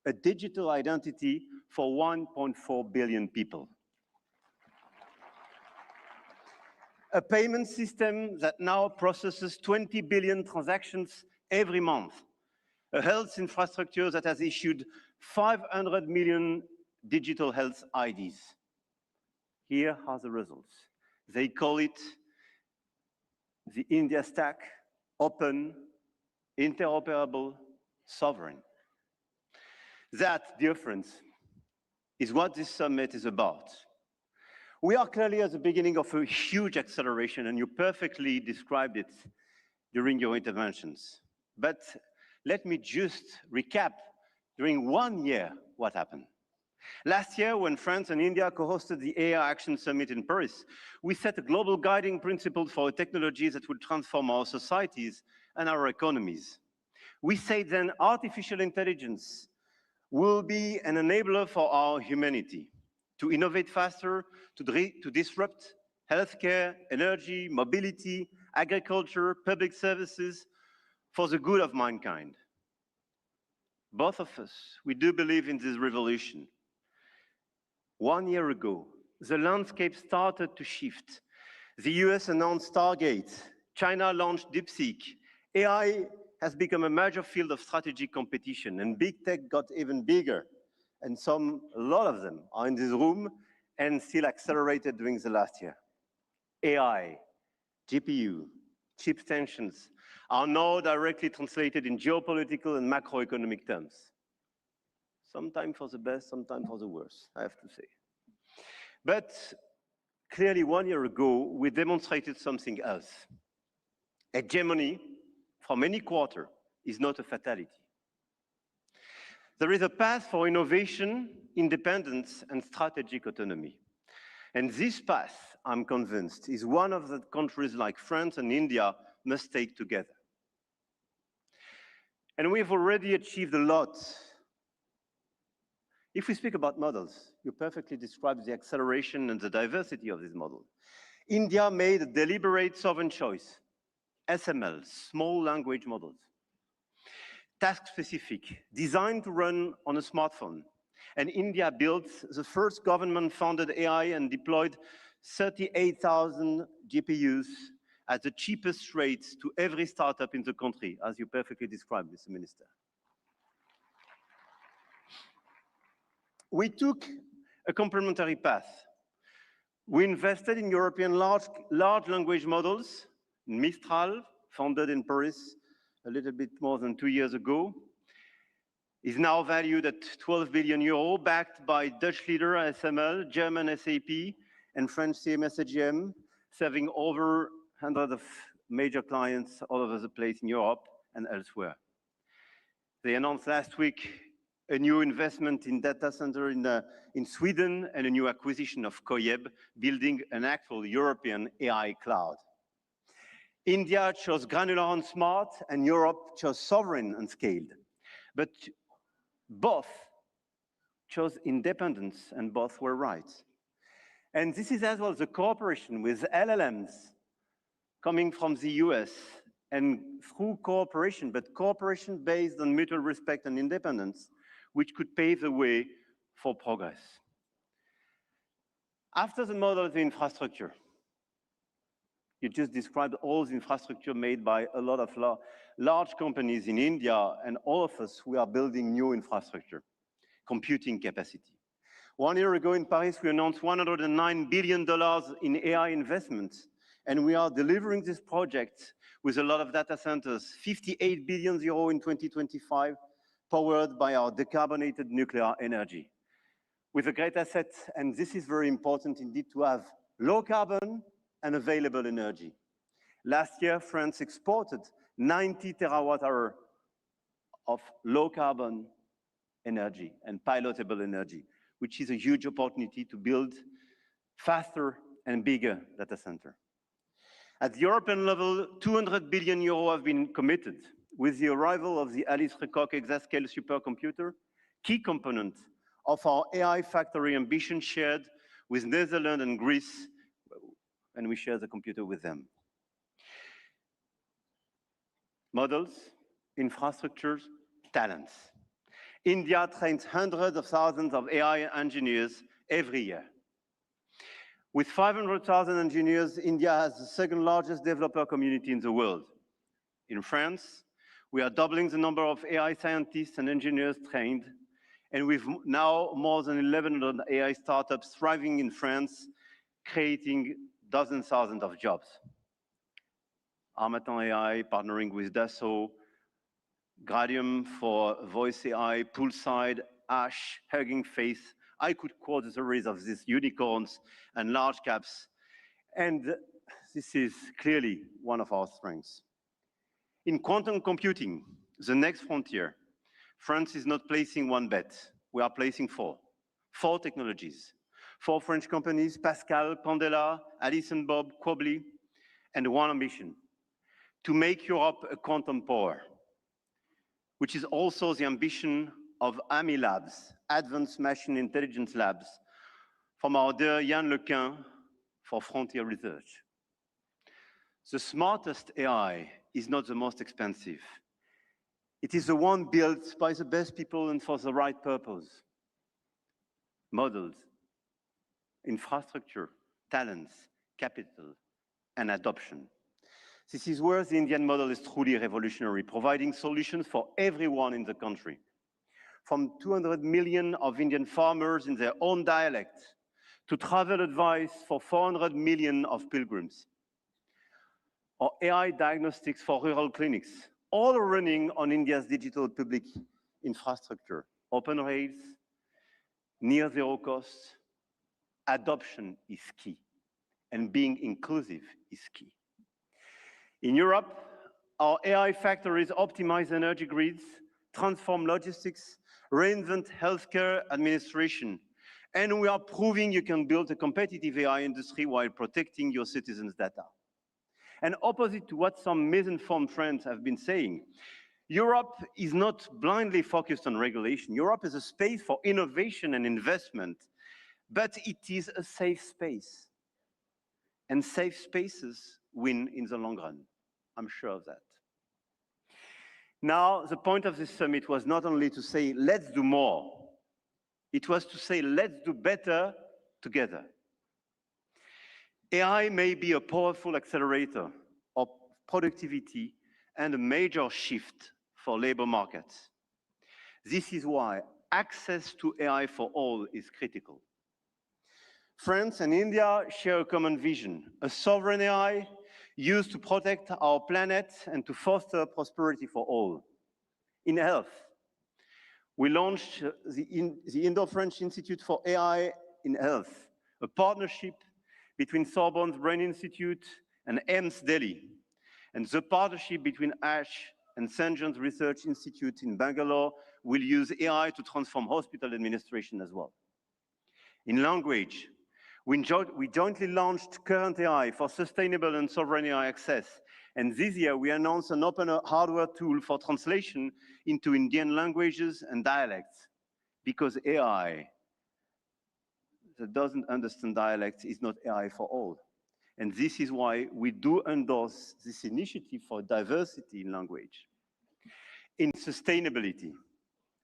A digital identity for 1.4 billion people. A payment system that now processes 20 billion transactions every month. A health infrastructure that has issued 500 million digital health IDs. Here are the results. They call it the India Stack, open, interoperable, sovereign. That, dear friends, is what this summit is about. We are clearly at the beginning of a huge acceleration, and you perfectly described it during your interventions. But let me just recap during 1 year what happened. Last year, when France and India co-hosted the AI Action Summit in Paris, we set a global guiding principle for technologies that would transform our societies and our economies. We said then artificial intelligence will be an enabler for our humanity to innovate faster, to disrupt healthcare, energy, mobility, agriculture, public services for the good of mankind. Both of us, we do believe in this revolution. 1 year ago, the landscape started to shift. The US announced Stargate, China launched DeepSeek, AI has become a major field of strategic competition, and big tech got even bigger. And a lot of them are in this room and still accelerated during the last year. AI, GPU, chip tensions are now directly translated in geopolitical and macroeconomic terms. Sometimes for the best, sometimes for the worst, I have to say. But clearly 1 year ago, we demonstrated something else. Hegemony from any quarter is not a fatality. There is a path for innovation, independence, and strategic autonomy. And this path, I'm convinced, is one of the countries like France and India must take together. And we've already achieved a lot. If we speak about models, you perfectly described the acceleration and the diversity of this model. India made a deliberate sovereign choice. SML, small language models. Task-specific, designed to run on a smartphone. And India built the first government-funded AI and deployed 38,000 GPUs at the cheapest rates to every startup in the country, as you perfectly described, Mr. Minister. We took a complementary path. We invested in European large language models, Mistral, founded in Paris a little bit more than 2 years ago, is now valued at 12 billion euro, backed by Dutch leader ASML, German SAP, and French CMS AGM, serving over 100 of major clients all over the place in Europe and elsewhere. They announced last week a new investment in data center in Sweden and a new acquisition of Koyeb, building an actual European AI cloud. India chose granular and smart, and Europe chose sovereign and scaled. But both chose independence, and both were right. And this is as well the cooperation with LLMs coming from the US, and through cooperation, but cooperation based on mutual respect and independence, which could pave the way for progress. After the model of the infrastructure, you just described all the infrastructure made by a lot of large companies in India, and all of us, we are building new infrastructure, computing capacity. 1 year ago in Paris, we announced $109 billion in AI investments, and we are delivering this project with a lot of data centers, 58 billion euro in 2025, powered by our decarbonated nuclear energy. With a great asset, and this is very important indeed, to have low carbon and available energy. Last year, France exported 90 terawatt-hour of low carbon energy and pilotable energy, which is a huge opportunity to build faster and bigger data center. At the European level, 200 billion euro have been committed with the arrival of the Alice Lecoq exascale supercomputer, key component of our AI factory ambition shared with Netherlands and Greece, and we share the computer with them. Models, infrastructures, talents. India trains hundreds of thousands of AI engineers every year. With 500,000 engineers, India has the second largest developer community in the world. In France, we are doubling the number of AI scientists and engineers trained, and we've now more than 1,100 AI startups thriving in France, creating dozens of thousands of jobs. Armatan AI partnering with Dassault, Gradium for voice AI, Poolside, Ash, Hugging Face. I could quote the series of these unicorns and large caps, and this is clearly one of our strengths. In quantum computing, the next frontier, France is not placing one bet. We are placing four technologies. 4 French companies, Pascal, Pandela, Alice and Bob, Quobly, and one ambition, to make Europe a quantum power, which is also the ambition of AMI Labs, Advanced Machine Intelligence Labs, from our dear Yann Lequin for Frontier Research. The smartest AI is not the most expensive. It is the one built by the best people and for the right purpose. Models, infrastructure, talents, capital, and adoption. This is where the Indian model is truly revolutionary, providing solutions for everyone in the country. From 200 million of Indian farmers in their own dialect, to travel advice for 400 million of pilgrims. or AI diagnostics for rural clinics, all running on India's digital public infrastructure. Open rails, near zero cost, adoption is key, and being inclusive is key. In Europe, our AI factories optimize energy grids, transform logistics, reinvent healthcare administration, and we are proving you can build a competitive AI industry while protecting your citizens' data. And opposite to what some misinformed friends have been saying, Europe is not blindly focused on regulation. Europe is a space for innovation and investment, but it is a safe space. And safe spaces win in the long run. I'm sure of that. Now, the point of this summit was not only to say, let's do more. It was to say, let's do better together. AI may be a powerful accelerator of productivity and a major shift for labor markets. This is why access to AI for all is critical. France and India share a common vision, a sovereign AI used to protect our planet and to foster prosperity for all. In health, we launched the Indo-French Institute for AI in Health, a partnership between Sorbonne's Brain Institute and AIIMS Delhi, and the partnership between ASH and St. John's Research Institute in Bangalore will use AI to transform hospital administration as well. In language, we jointly launched Current AI for sustainable and sovereign AI access. And this year, we announced an open hardware tool for translation into Indian languages and dialects, because AI that doesn't understand dialects is not AI for all. And this is why we do endorse this initiative for diversity in language. In sustainability,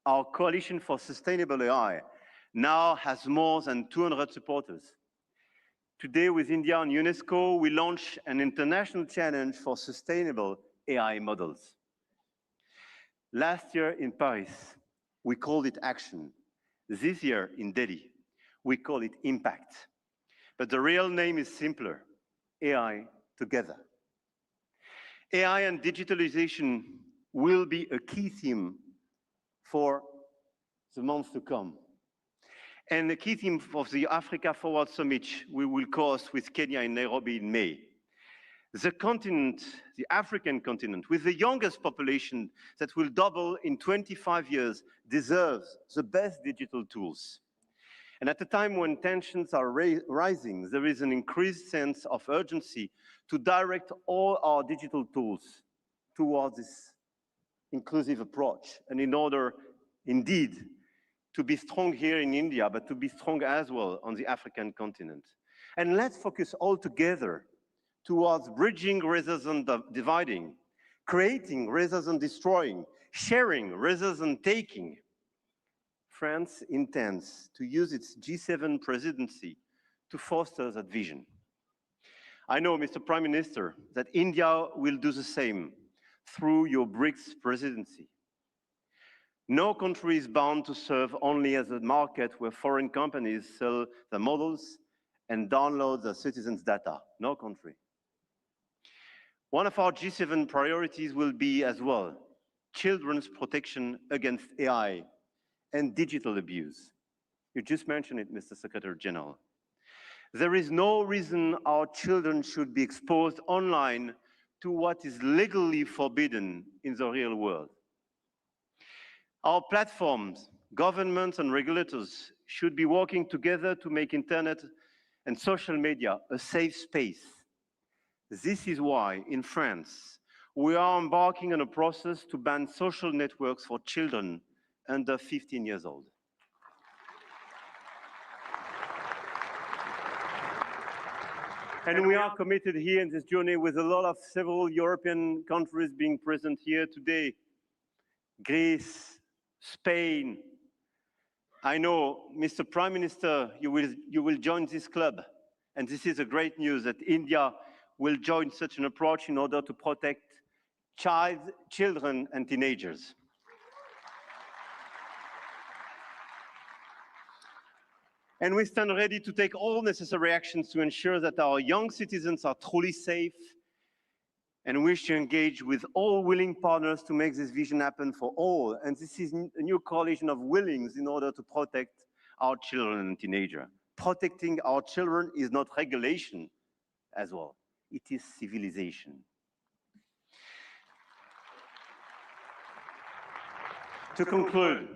our Coalition for Sustainable AI now has more than 200 supporters. Today, with India and UNESCO, we launch an international challenge for sustainable AI models. Last year in Paris, we called it action. This year in Delhi, we call it impact. But the real name is simpler, AI together. AI and digitalization will be a key theme for the months to come. And the key theme of the Africa Forward Summit we will co-host with Kenya in Nairobi in May. The continent, the African continent, with the youngest population that will double in 25 years, deserves the best digital tools. And at a time when tensions are rising, there is an increased sense of urgency to direct all our digital tools towards this inclusive approach. And in order, indeed, to be strong here in India, but to be strong as well on the African continent. And let's focus all together towards bridging rather than dividing, creating rather than destroying, sharing rather than taking. France intends to use its G7 presidency to foster that vision. I know, Mr. Prime Minister, that India will do the same through your BRICS presidency. No country is bound to serve only as a market where foreign companies sell their models and download their citizens' data. No country. One of our G7 priorities will be as well children's protection against AI and digital abuse. You just mentioned it, Mr. Secretary General. There is no reason our children should be exposed online to what is legally forbidden in the real world. Our platforms, governments and regulators should be working together to make internet and social media a safe space. This is why, in France, we are embarking on a process to ban social networks for children under 15 years old. And we are committed here in this journey with a lot of several European countries being present here today. Greece, Spain. I know, Mr. Prime Minister, you will join this club. And this is a great news that India will join such an approach in order to protect children and teenagers. And we stand ready to take all necessary actions to ensure that our young citizens are truly safe and wish to engage with all willing partners to make this vision happen for all. And this is a new coalition of willings in order to protect our children and teenagers. Protecting our children is not regulation as well, it is civilization. To conclude,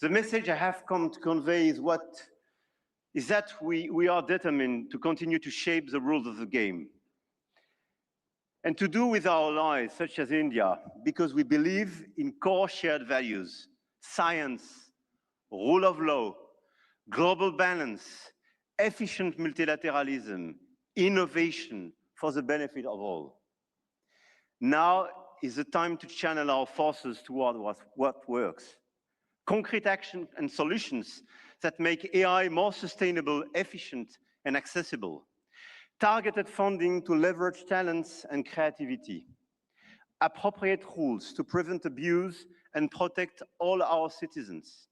the message I have come to convey is that we are determined to continue to shape the rules of the game. And to do with our allies, such as India, because we believe in core shared values: science, rule of law, global balance, efficient multilateralism, innovation for the benefit of all. Now is the time to channel our forces toward what works. Concrete action and solutions that make AI more sustainable, efficient, and accessible. Targeted funding to leverage talents and creativity. Appropriate rules to prevent abuse and protect all our citizens.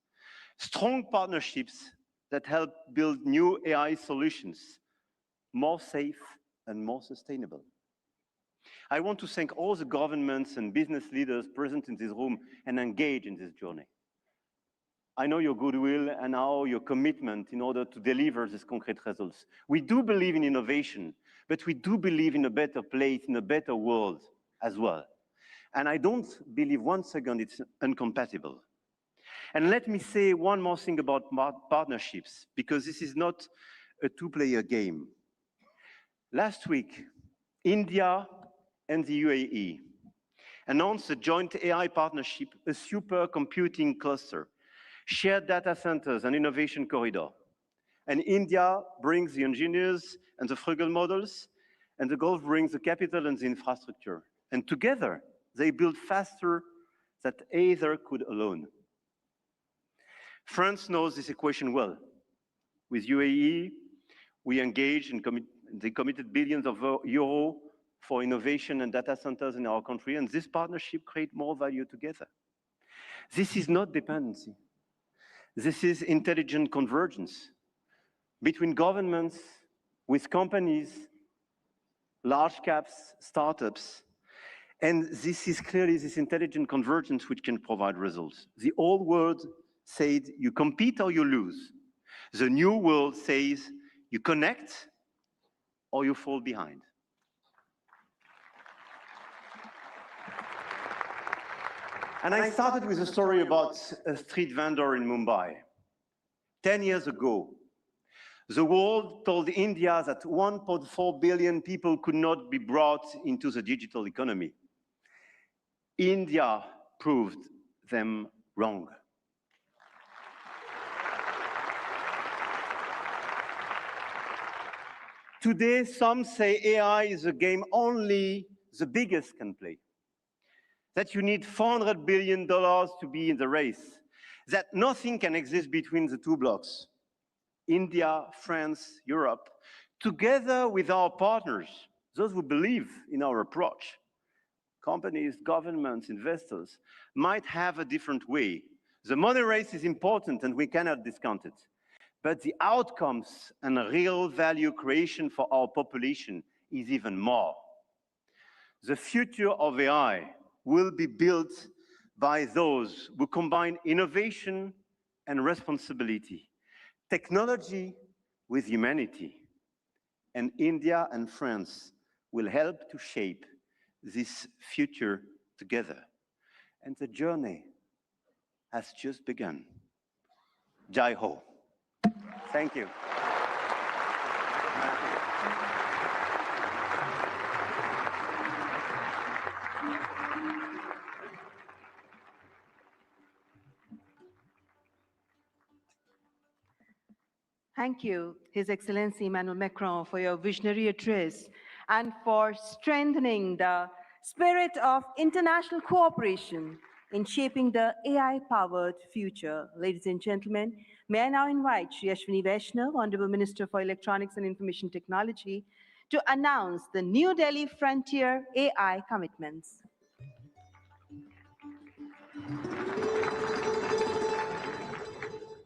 Strong partnerships that help build new AI solutions, more safe and more sustainable. I want to thank all the governments and business leaders present in this room and engaged in this journey. I know your goodwill and now your commitment in order to deliver these concrete results. We do believe in innovation, but we do believe in a better place, in a better world as well. And I don't believe one second it's incompatible. And let me say one more thing about partnerships, because this is not a two-player game. Last week, India and the UAE announced a joint AI partnership, a supercomputing cluster, shared data centers and innovation corridor. And India brings the engineers and the frugal models, and the Gulf brings the capital and the infrastructure. And together, they build faster than either could alone. France knows this equation well. With UAE, we engaged and they committed billions of euros for innovation and data centers in our country, and this partnership creates more value together. This is not dependency. This is intelligent convergence between governments, with companies, large caps, startups, and this is clearly this intelligent convergence which can provide results. The old world said you compete or you lose. The new world says you connect or you fall behind. And I started with a story about a street vendor in Mumbai. 10 years ago, the world told India that 1.4 billion people could not be brought into the digital economy. India proved them wrong. Today, some say AI is a game only the biggest can play. That you need $400 billion to be in the race, that nothing can exist between the two blocks, India, France, Europe, together with our partners, those who believe in our approach. Companies, governments, investors might have a different way. The money race is important and we cannot discount it. But the outcomes and real value creation for our population is even more. The future of AI will be built by those who combine innovation and responsibility, technology with humanity. And India and France will help to shape this future together. And the journey has just begun. Jai Ho. Thank you. Thank you, His Excellency Emmanuel Macron, for your visionary address and for strengthening the spirit of international cooperation in shaping the AI-powered future. Ladies and gentlemen, may I now invite Shri Ashwini Vaishnav, Honorable Minister for Electronics and Information Technology, to announce the New Delhi Frontier AI commitments.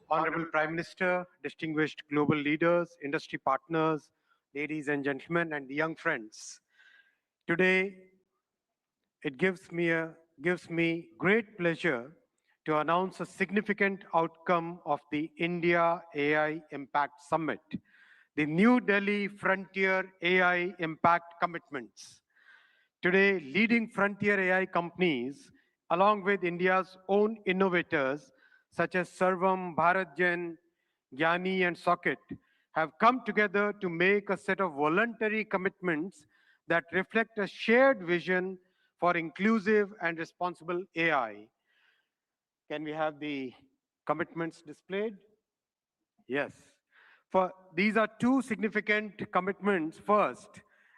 Honorable Prime Minister, distinguished global leaders, industry partners, ladies and gentlemen, and young friends. Today, it gives me great pleasure to announce a significant outcome of the India AI Impact Summit, the New Delhi Frontier AI Impact Commitments. Today, leading frontier AI companies, along with India's own innovators, such as Sarvam, BharatGen, Gyani, and Socket, have come together to make a set of voluntary commitments that reflect a shared vision for inclusive and responsible AI. Can we have the commitments displayed? Yes. These are two significant commitments. First,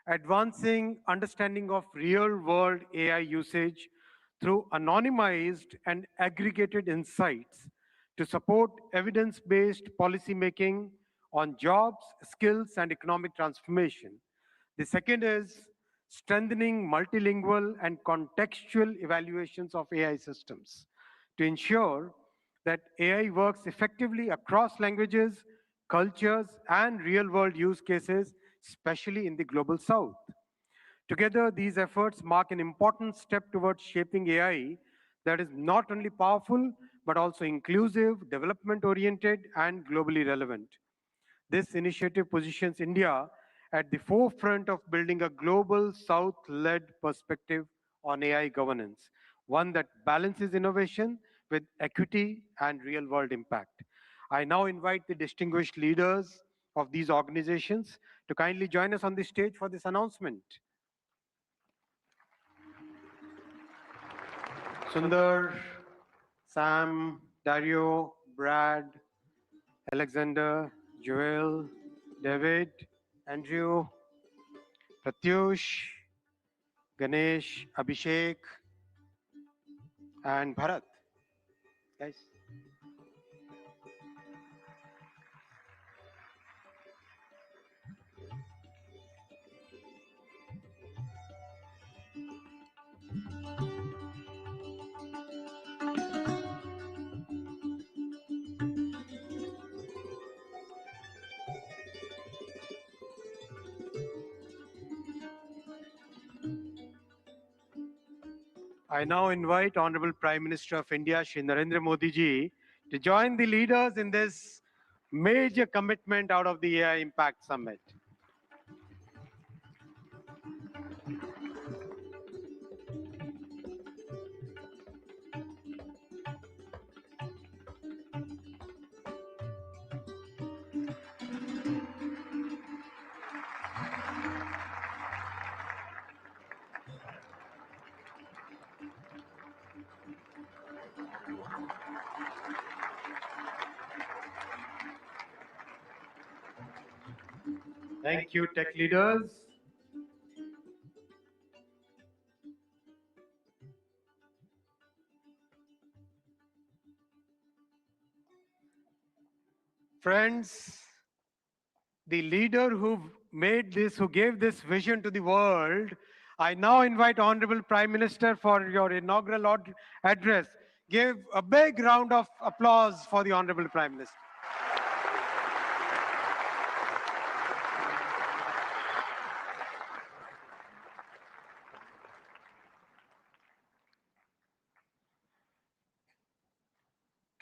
advancing understanding of real-world AI usage through anonymized and aggregated insights to support evidence-based policymaking on jobs, skills, and economic transformation. The second is strengthening multilingual and contextual evaluations of AI systems to ensure that AI works effectively across languages, cultures, and real-world use cases, especially in the global south. Together, these efforts mark an important step towards shaping AI that is not only powerful, but also inclusive, development-oriented, and globally relevant. This initiative positions India at the forefront of building a global South-led perspective on AI governance, one that balances innovation with equity and real-world impact. I now invite the distinguished leaders of these organizations to kindly join us on the stage for this announcement. Sundar, Sam, Dario, Brad, Alexander, Joel, David, Andrew, Pratyush, Ganesh, Abhishek, and Bharat. Guys. I now invite Honorable Prime Minister of India, Shri Narendra Modi ji, to join the leaders in this major commitment out of the AI Impact Summit. Thank you, tech leaders. Friends, the leader who gave this vision to the world, I now invite Honorable Prime Minister for your inaugural address. Give a big round of applause for the Honorable Prime Minister.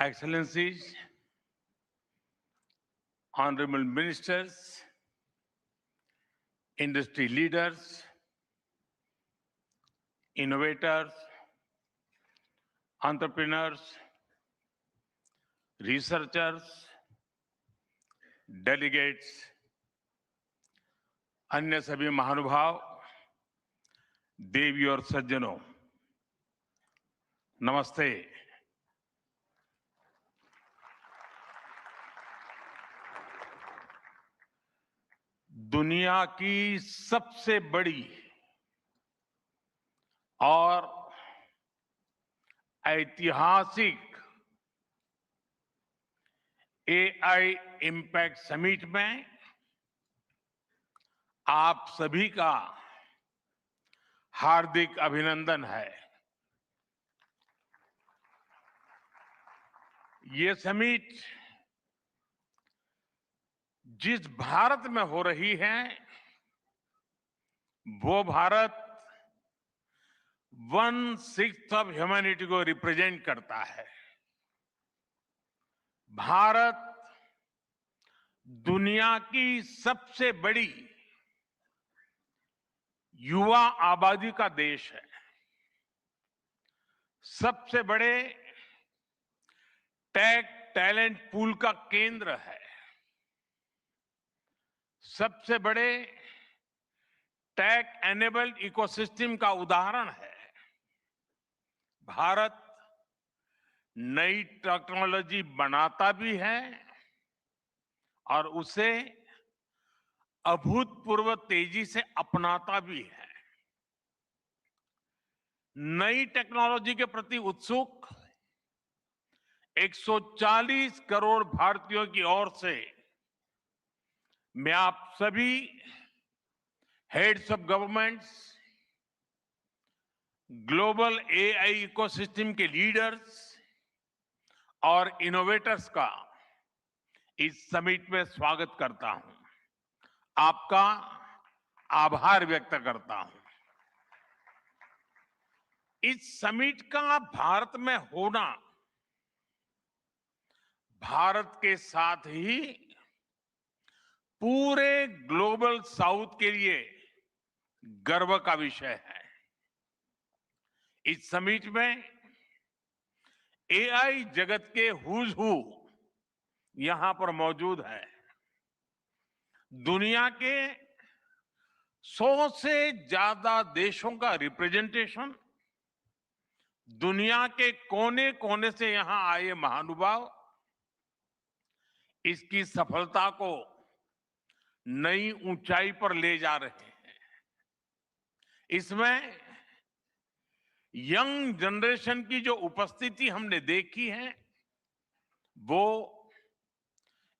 Excellencies, honorable ministers, industry leaders, innovators, entrepreneurs, researchers, delegates, अन्य सभी महानुभाव, देवी और सज्जनों, नमस्ते। दुनिया की सबसे बड़ी और ऐतिहासिक एआई इम्पैक्ट समिट में आप सभी का हार्दिक अभिनंदन है। ये समिट जिस भारत में हो रही है, वो भारत 1/6 ऑफ ह्यूमैनिटी को रिप्रेजेंट करता है। भारत दुनिया की सबसे बड़ी युवा आबादी का देश है, सबसे बड़े टेक टैलेंट पूल का केंद्र है, सबसे बड़े टेक एनेबल्ड इकोसिस्टम का उदाहरण है। भारत नई टेक्नोलॉजी बनाता भी है और उसे अभूतपूर्व तेजी से अपनाता भी है। नई टेक्नोलॉजी के प्रति उत्सुक 140 करोड़ भारतीयों की ओर से मैं आप सभी heads of governments, global AI ecosystem के लीडर्स और इनोवेटर्स का इस समिट में स्वागत करता हूं, आपका आभार व्यक्त करता हूं। इस समिट का भारत में होना भारत के साथ ही पूरे ग्लोबल साउथ के लिए गर्व का विषय है। इस समिट में एआई जगत के हुज हू यहां पर मौजूद है। दुनिया के 100 से ज्यादा देशों का रिप्रेजेंटेशन, दुनिया के कोने कोने से यहां आए महानुभाव इसकी सफलता को नई ऊंचाई पर ले जा रहे हैं। इसमें यंग जनरेशन की जो उपस्थिति हमने देखी है वो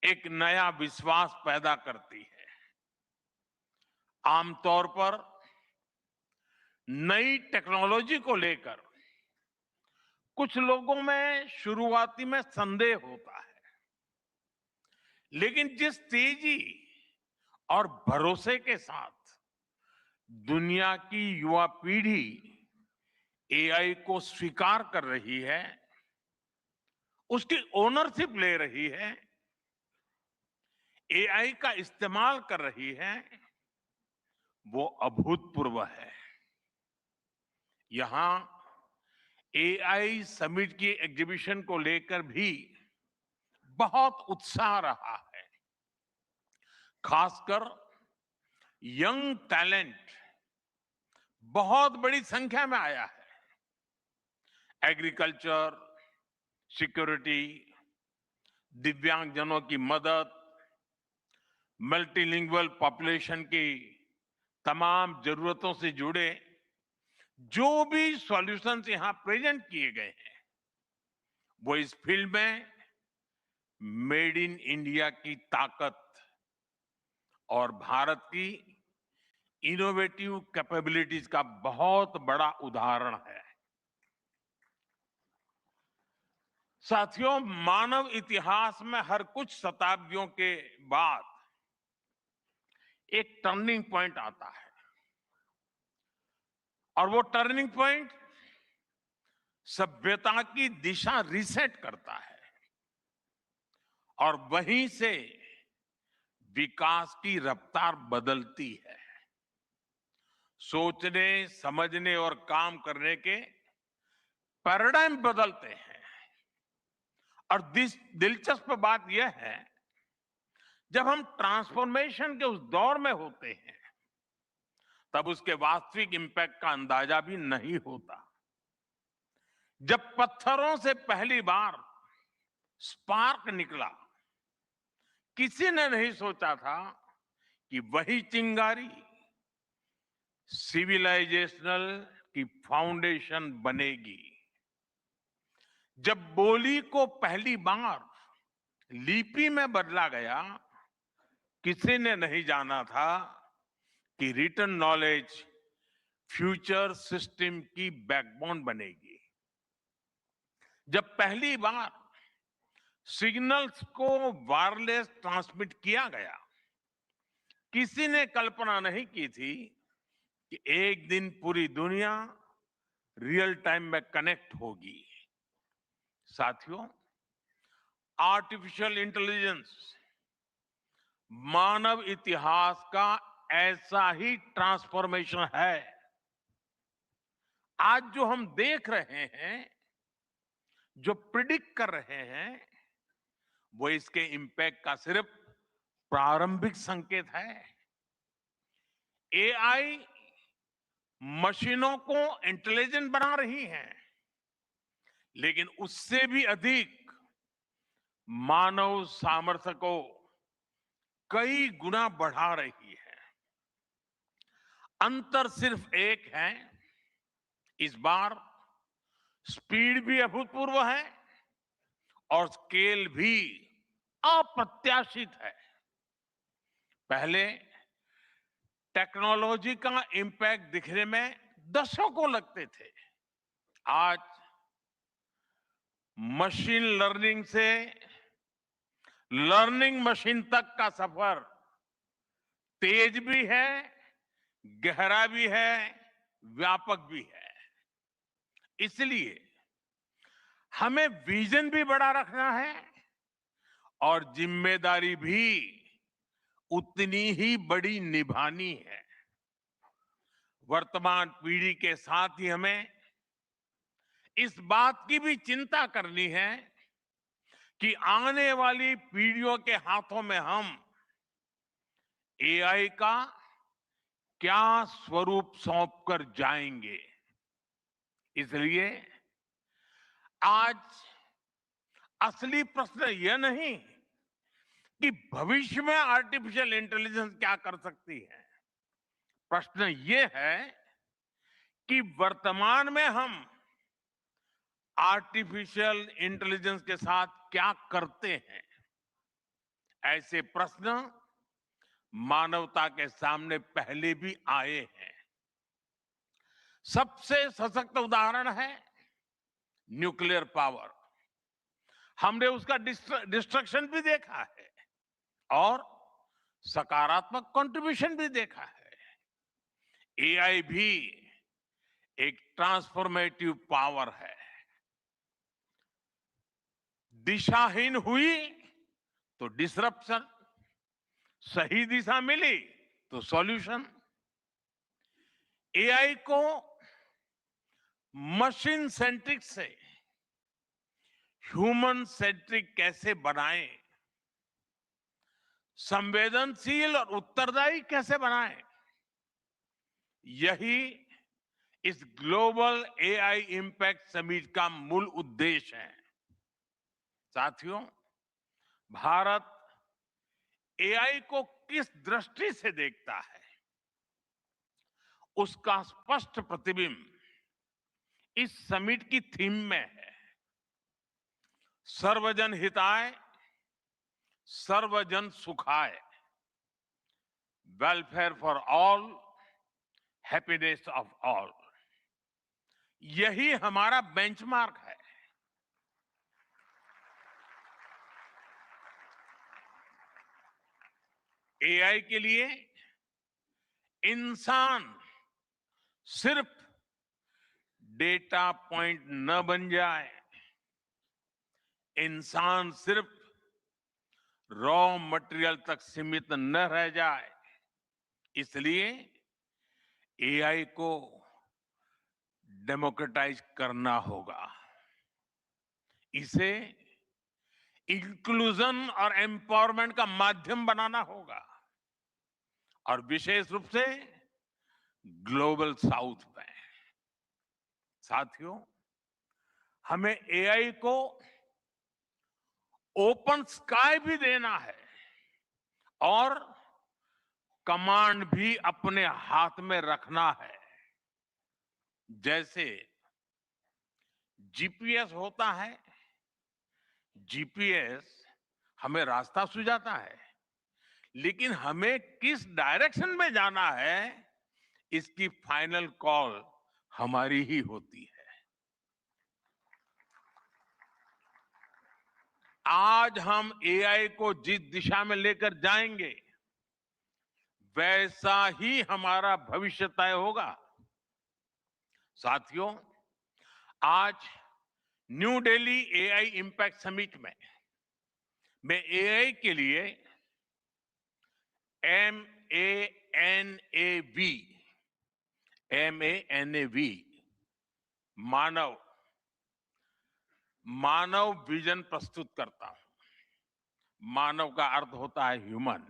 एक नया विश्वास पैदा करती है। आमतौर पर नई टेक्नोलॉजी को लेकर कुछ लोगों में शुरुआती में संदेह होता है, लेकिन जिस तेजी और भरोसे के साथ दुनिया की युवा पीढ़ी एआई को स्वीकार कर रही है, उसकी ओनरशिप ले रही है, एआई का इस्तेमाल कर रही है, वो अभूतपूर्व है। यहां एआई समिट की एग्जीबिशन को लेकर भी बहुत उत्साह रहा है। खासकर यंग टैलेंट बहुत बड़ी संख्या में आया है। एग्रीकल्चर, सिक्योरिटी, दिव्यांगजनों की मदद, मल्टीलिंगुअल पॉपुलेशन की तमाम जरूरतों से जुड़े जो भी सॉल्यूशंस यहां प्रेजेंट किए गए हैं वो इस फील्ड में मेड इन इंडिया की ताकत और भारत की इनोवेटिव कैपेबिलिटीज का बहुत बड़ा उदाहरण है। साथियों, मानव इतिहास में हर कुछ शताब्दियों के बाद एक टर्निंग पॉइंट आता है और वो टर्निंग पॉइंट सभ्यता की दिशा रीसेट करता है और वहीं से विकास की रफ्तार बदलती है। सोचने, समझने और काम करने के पैराडाइम बदलते हैं। और दिलचस्प बात यह है, जब हम ट्रांसफॉर्मेशन के उस दौर में होते हैं तब उसके वास्तविक इंपैक्ट का अंदाजा भी नहीं होता। जब पत्थरों से पहली बार स्पार्क निकला, किसी ने नहीं सोचा था कि वही चिंगारी सिविलाइजेशनल की फाउंडेशन बनेगी। जब बोली को पहली बार लिपि में बदला गया, किसी ने नहीं जाना था कि रिटन नॉलेज फ्यूचर सिस्टम की बैकबोन बनेगी। जब पहली बार सिग्नल्स को वायरलेस ट्रांसमिट किया गया, किसी ने कल्पना नहीं की थी कि एक दिन पूरी दुनिया रियल टाइम में कनेक्ट होगी। साथियों, आर्टिफिशियल इंटेलिजेंस मानव इतिहास का ऐसा ही ट्रांसफॉर्मेशन है। आज जो हम देख रहे हैं, जो प्रिडिक्ट कर रहे हैं, वो इसके इंपैक्ट का सिर्फ प्रारंभिक संकेत है। एआई मशीनों को इंटेलिजेंट बना रही है, लेकिन उससे भी अधिक मानव सामर्थ्य को कई गुना बढ़ा रही है। अंतर सिर्फ एक है, इस बार स्पीड भी अभूतपूर्व है और स्केल भी अप्रत्याशित है। पहले टेक्नोलॉजी का इंपैक्ट दिखने में दशकों लगते थे। आज मशीन लर्निंग से लर्निंग मशीन तक का सफर तेज भी है, गहरा भी है, व्यापक भी है। इसलिए हमें विजन भी बड़ा रखना है और जिम्मेदारी भी उतनी ही बड़ी निभानी है। वर्तमान पीढ़ी के साथ ही हमें इस बात की भी चिंता करनी है कि आने वाली पीढ़ियों के हाथों में हम एआई का क्या स्वरूप सौंप कर जाएंगे। इसलिए आज असली प्रश्न यह नहीं कि भविष्य में आर्टिफिशियल इंटेलिजेंस क्या कर सकती है। प्रश्न यह है कि वर्तमान में हम आर्टिफिशियल इंटेलिजेंस के साथ क्या करते हैं। ऐसे प्रश्न मानवता के सामने पहले भी आए हैं। सबसे सशक्त उदाहरण है न्यूक्लियर पावर। हमने उसका डिस्ट्रक्शन भी देखा है और सकारात्मक कंट्रीब्यूशन भी देखा है। एआई भी एक ट्रांसफॉर्मेटिव पावर है। दिशाहीन हुई तो डिसरप्शन, सही दिशा मिली तो सॉल्यूशन। एआई को मशीन सेंट्रिक से ह्यूमन सेंट्रिक कैसे बनाएं, संवेदनशील और उत्तरदायी कैसे बनाएं, यही इस ग्लोबल एआई इंपैक्ट समिट का मूल उद्देश्य है। साथियों, भारत एआई को किस दृष्टि से देखता है, उसका स्पष्ट प्रतिबिंब इस समिट की थीम में है। सर्वजन हिताय, सर्वजन सुखाय, welfare for all, happiness of all. यही हमारा बेंचमार्क है। एआई के लिए इंसान सिर्फ डेटा पॉइंट न बन जाए, इंसान सिर्फ रॉ मटेरियल तक सीमित न रह जाए। इसलिए एआई को डेमोक्रेटाइज करना होगा, इसे इंक्लूजन और एम्पावरमेंट का माध्यम बनाना होगा और विशेष रूप से ग्लोबल साउथ में। साथियों, हमें एआई को ओपन स्काई भी देना है और कमांड भी अपने हाथ में रखना है। जैसे जीपीएस होता है, जीपीएस हमें रास्ता सुझाता है, लेकिन हमें किस डायरेक्शन में जाना है, इसकी फाइनल कॉल हमारी ही होती है। आज हम एआई को जिस दिशा में लेकर जाएंगे, वैसा ही हमारा भविष्य तय होगा। साथियों, आज new Delhi AI impact summit में मैं एआई के लिए MANAV मानव मानव विजन प्रस्तुत करता हूं। मानव का अर्थ होता है ह्यूमन,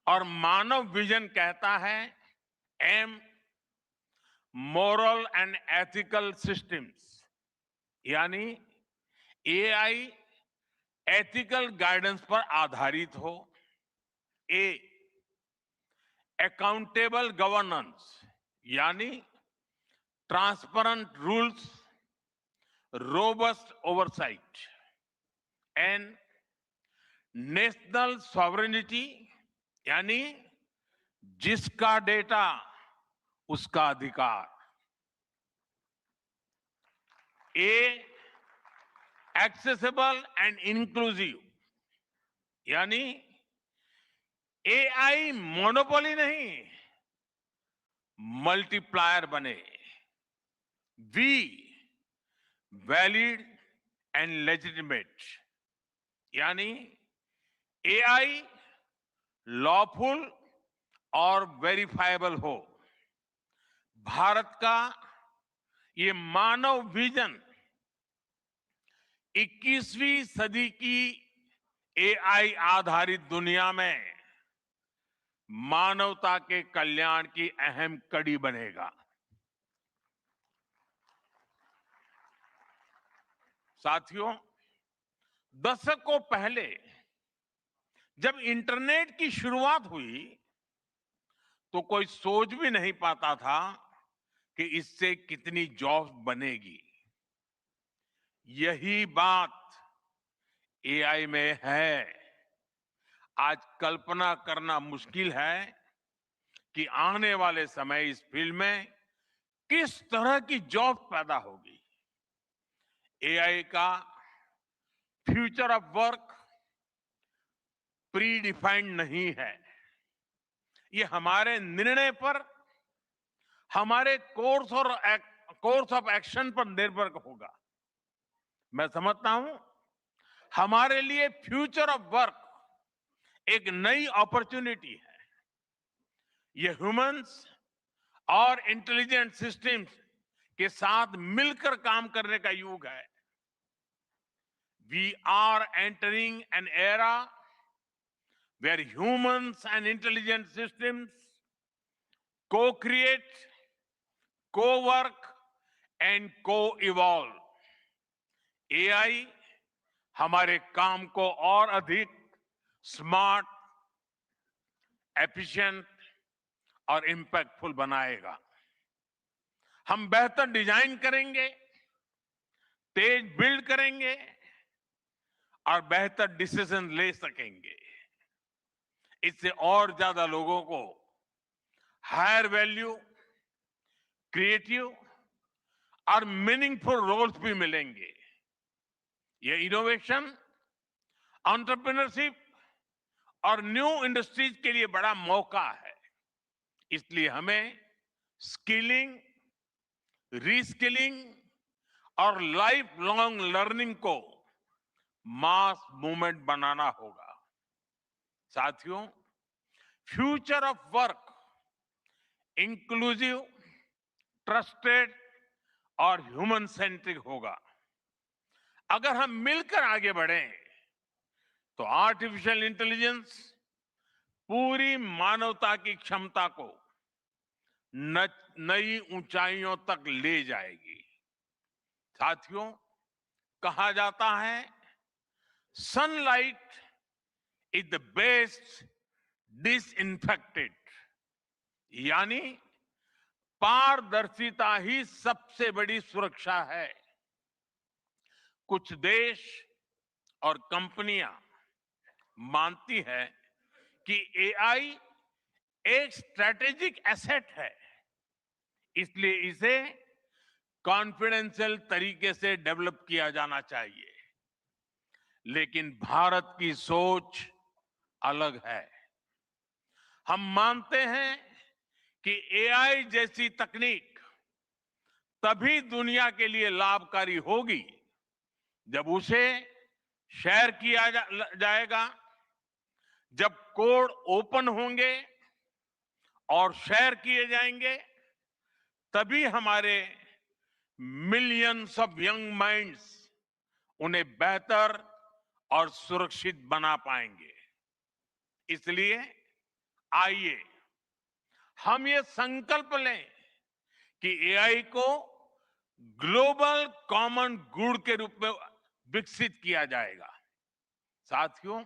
और मानव विजन कहता है M moral and ethical systems, यानी एआई एथिकल गाइडेंस पर आधारित हो। ए अकाउंटेबल गवर्नेंस, यानी transparent rules, robust oversight. And national sovereignty, यानी जिसका डेटा उसका अधिकार। ए एक्सेसिबल एंड इंक्लूसिव, यानी एआई मोनोपोली नहीं, मल्टीप्लायर बने। वी वैलिड एंड लेजिटिमेट, यानी एआई लॉफुल और वेरीफाइबल हो। भारत का ये मानव विजन 21वीं सदी की एआई आधारित दुनिया में मानवता के कल्याण की अहम कड़ी बनेगा। साथियों, दशकों पहले जब इंटरनेट की शुरुआत हुई तो कोई सोच भी नहीं पाता था कि इससे कितनी जॉब्स बनेगी। यही बात एआई में है। आज कल्पना करना मुश्किल है कि आने वाले समय इस फील्ड में किस तरह की जॉब पैदा होगी। एआई का future of work pre defined नहीं है। ये हमारे निर्णय पर, हमारे कोर्स ऑफ एक्शन पर निर्भर होगा। मैं समझता हूं हमारे लिए फ्यूचर ऑफ वर्क एक नई अपॉर्चुनिटी है। ये ह्यूमंस और इंटेलिजेंट सिस्टम्स के साथ मिलकर काम करने का युग है। We are entering an era where humans and intelligent systems co-create, co-work and co-evolve। AI हमारे काम को और अधिक स्मार्ट, एफिशिएंट और इंपैक्टफुल बनाएगा। हम बेहतर डिजाइन करेंगे, तेज बिल्ड करेंगे और बेहतर डिसीजन ले सकेंगे। इससे और ज्यादा लोगों को हायर वैल्यू, क्रिएटिव और मीनिंगफुल रोल्स भी मिलेंगे। ये इनोवेशन, एंटरप्रेन्योरशिप और न्यू इंडस्ट्रीज के लिए बड़ा मौका है। इसलिए हमें स्किलिंग, रीस्किलिंग और लाइफ लॉन्ग लर्निंग को मास मूवमेंट बनाना होगा। साथियों, future of work inclusive, trusted और ह्यूमन सेंट्रिक होगा। अगर हम मिलकर आगे बढ़ें तो आर्टिफिशियल इंटेलिजेंस पूरी मानवता की क्षमता को नई ऊंचाइयों तक ले जाएगी। साथियों, कहा जाता है sunlight is the best disinfected, यानी पारदर्शिता ही सबसे बड़ी सुरक्षा है। कुछ देश और कंपनियां मानती है कि एआई एक स्ट्रैटेजिक एसेट है, इसलिए इसे कॉन्फिडेंशियल तरीके से डेवलप किया जाना चाहिए। लेकिन भारत की सोच अलग है। हम मानते हैं कि एआई जैसी तकनीक तभी दुनिया के लिए लाभकारी होगी जब उसे शेयर किया जाएगा, जब कोड ओपन होंगे और शेयर किए जाएंगे, तभी हमारे मिलियंस ऑफ यंग माइंड्स उन्हें बेहतर और सुरक्षित बना पाएंगे। इसलिए आइए हम ये संकल्प लें कि एआई को ग्लोबल कॉमन गुड के रूप में विकसित किया जाएगा। साथियों,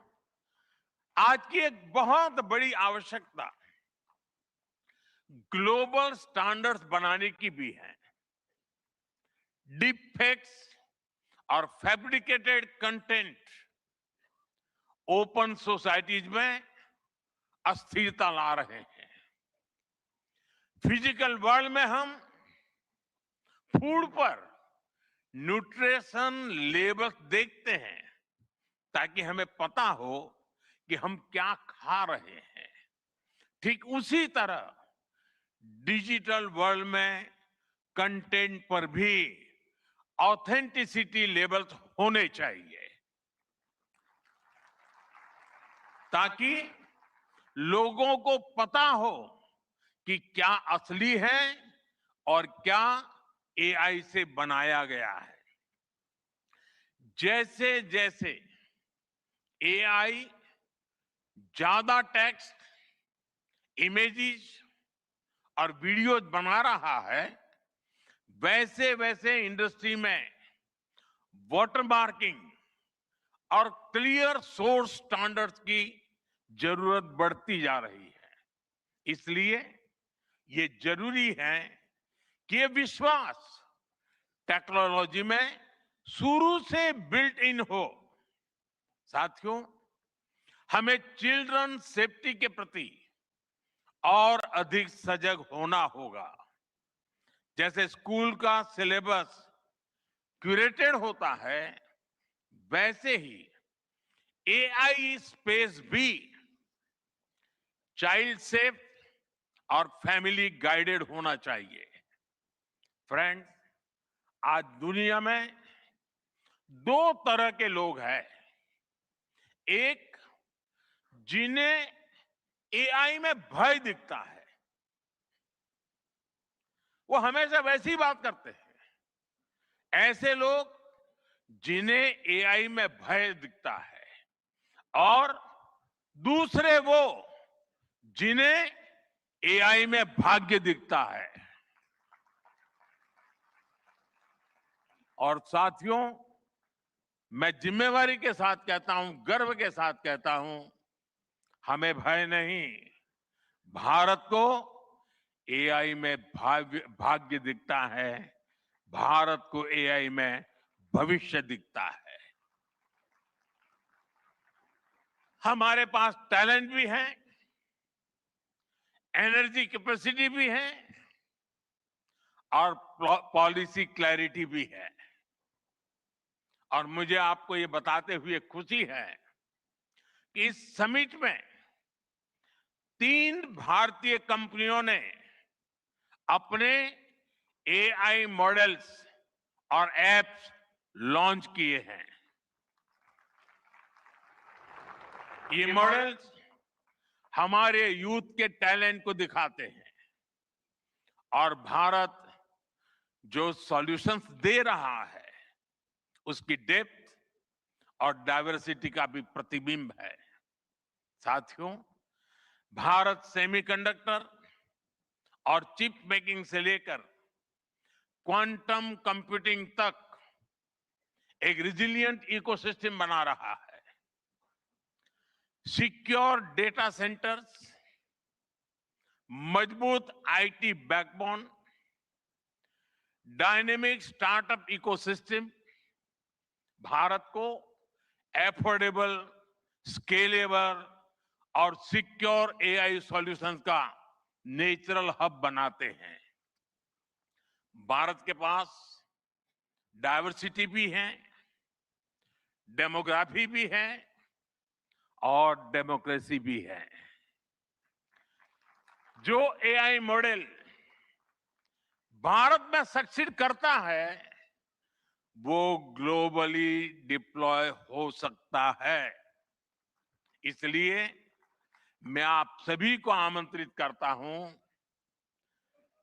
आज की एक बहुत बड़ी आवश्यकता ग्लोबल स्टैंडर्ड्स बनाने की भी है। डीप फेक्स और फैब्रिकेटेड कंटेंट ओपन सोसाइटीज में अस्थिरता ला रहे हैं। फिजिकल वर्ल्ड में हम फूड पर न्यूट्रिशन लेबल्स देखते हैं ताकि हमें पता हो कि हम क्या खा रहे हैं। ठीक उसी तरह डिजिटल वर्ल्ड में कंटेंट पर भी ऑथेंटिसिटी लेबल्स होने चाहिए ताकि लोगों को पता हो कि क्या असली है और क्या एआई से बनाया गया है। जैसे जैसे एआई ज्यादा टेक्स्ट, इमेजेस और वीडियोज बना रहा है, वैसे वैसे इंडस्ट्री में वाटरमार्किंग और क्लियर सोर्स स्टैंडर्ड्स की जरूरत बढ़ती जा रही है। इसलिए ये जरूरी है कि ये विश्वास टेक्नोलॉजी में शुरू से बिल्ट इन हो। साथियों, हमें चिल्ड्रन सेफ्टी के प्रति और अधिक सजग होना होगा। जैसे स्कूल का सिलेबस क्यूरेटेड होता है, वैसे ही एआई स्पेस भी चाइल्ड सेफ और फैमिली गाइडेड होना चाहिए। फ्रेंड्स, आज दुनिया में दो तरह के लोग हैं। एक, जिन्हें एआई में भय दिखता है, वो हमेशा वैसी बात करते हैं। ऐसे लोग जिन्हें एआई में भय दिखता है, और दूसरे वो जिन्हें एआई में भाग्य दिखता है। और साथियों, मैं जिम्मेवारी के साथ कहता हूं, गर्व के साथ कहता हूं, हमें भय नहीं, भारत को एआई में भाग्य दिखता है, भारत को एआई में भविष्य दिखता है। हमारे पास टैलेंट भी है, एनर्जी कैपेसिटी भी है और पॉलिसी क्लैरिटी भी है। और मुझे आपको ये बताते हुए खुशी है कि इस समिट में 3 भारतीय कंपनियों ने अपने एआई मॉडल्स और एप्स लॉन्च किए हैं। ये मॉडल्स हमारे यूथ के टैलेंट को दिखाते हैं और भारत जो सॉल्यूशंस दे रहा है उसकी डेप्थ और डाइवर्सिटी का भी प्रतिबिंब है। साथियों, भारत सेमीकंडक्टर और चिप मेकिंग से लेकर क्वांटम कंप्यूटिंग तक एक रिजिलिएंट इकोसिस्टम बना रहा है। सिक्योर डेटा सेंटर्स, मजबूत IT backbone, dynamic startup ecosystem Bharat को एफोर्डेबल, स्केलेबल और सिक्योर एआई सॉल्यूशंस का नेचुरल हब बनाते हैं। भारत के पास डाइवर्सिटी भी है, डेमोग्राफी भी है और डेमोक्रेसी भी है। जो एआई मॉडल भारत में सक्सीड करता है वो ग्लोबली डिप्लॉय हो सकता है। इसलिए मैं आप सभी को आमंत्रित करता हूं,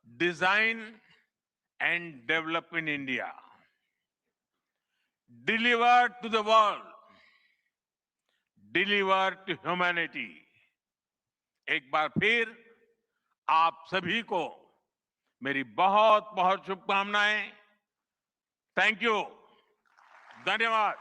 design and develop in India, deliver to the world, deliver to humanity. एक बार फिर आप सभी को मेरी बहुत बहुत शुभकामनाएं। थैंक यू, धन्यवाद।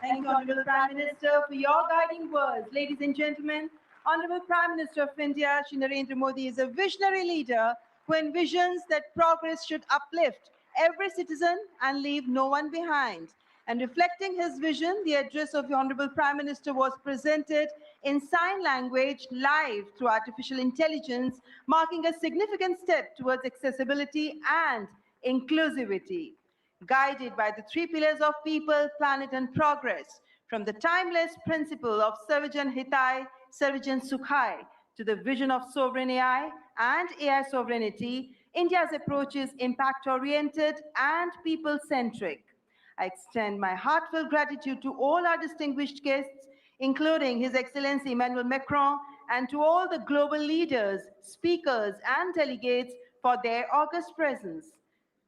Thank you, Honorable Prime Minister, for your guiding words. Ladies and gentlemen, Honorable Prime Minister of India, Shri Narendra Modi, is a visionary leader who envisions that progress should uplift every citizen and leave no one behind. And reflecting his vision, the address of the Honorable Prime Minister was presented in sign language live through artificial intelligence, marking a significant step towards accessibility and inclusivity. Guided by the three pillars of people, planet, and progress, from the timeless principle of Sarvajan Hitai, Sarvajan Sukhai, to the vision of sovereign AI and AI sovereignty, India's approach is impact-oriented and people-centric. I extend my heartfelt gratitude to all our distinguished guests, including His Excellency Emmanuel Macron, and to all the global leaders, speakers, and delegates for their august presence.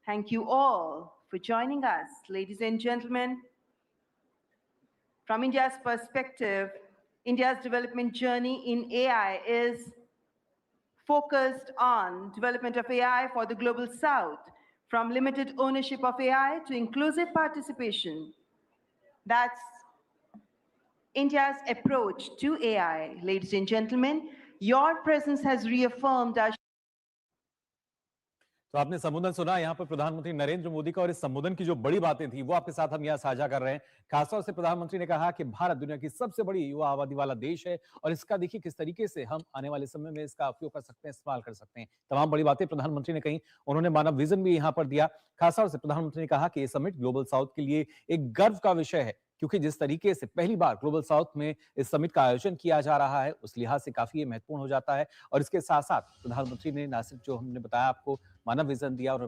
Thank you all for joining us. Ladies and gentlemen, from India's perspective, India's development journey in AI is focused on development of AI for the global south, from limited ownership of AI to inclusive participation. That's India's approach to AI. Ladies and gentlemen, your presence has reaffirmed our तो आपने संबोधन सुना यहाँ पर प्रधानमंत्री नरेंद्र मोदी का, और इस संबोधन की जो बड़ी बातें थी वो आपके साथ हम यहाँ साझा कर रहे हैं। खासतौर से प्रधानमंत्री ने कहा कि भारत दुनिया की सबसे बड़ी युवा आबादी वाला देश है और इसका देखिए किस तरीके से हम आने वाले समय में इसका उपयोग कर सकते हैं, इस्तेमाल कर सकते हैं। तमाम बड़ी बातें प्रधानमंत्री ने कही। उन्होंने मानव विजन भी यहाँ पर दिया। खासतौर से प्रधानमंत्री ने कहा कि ये समिट ग्लोबल साउथ के लिए एक गर्व का विषय है, क्योंकि जिस तरीके से पहली बार ग्लोबल साउथ में इस समिट का आयोजन किया जा रहा है उस लिहाज से काफी ये महत्वपूर्ण हो जाता है। और इसके साथ साथ प्रधानमंत्री ने ना सिर्फ जो हमने बताया आपको मानव विजन दिया और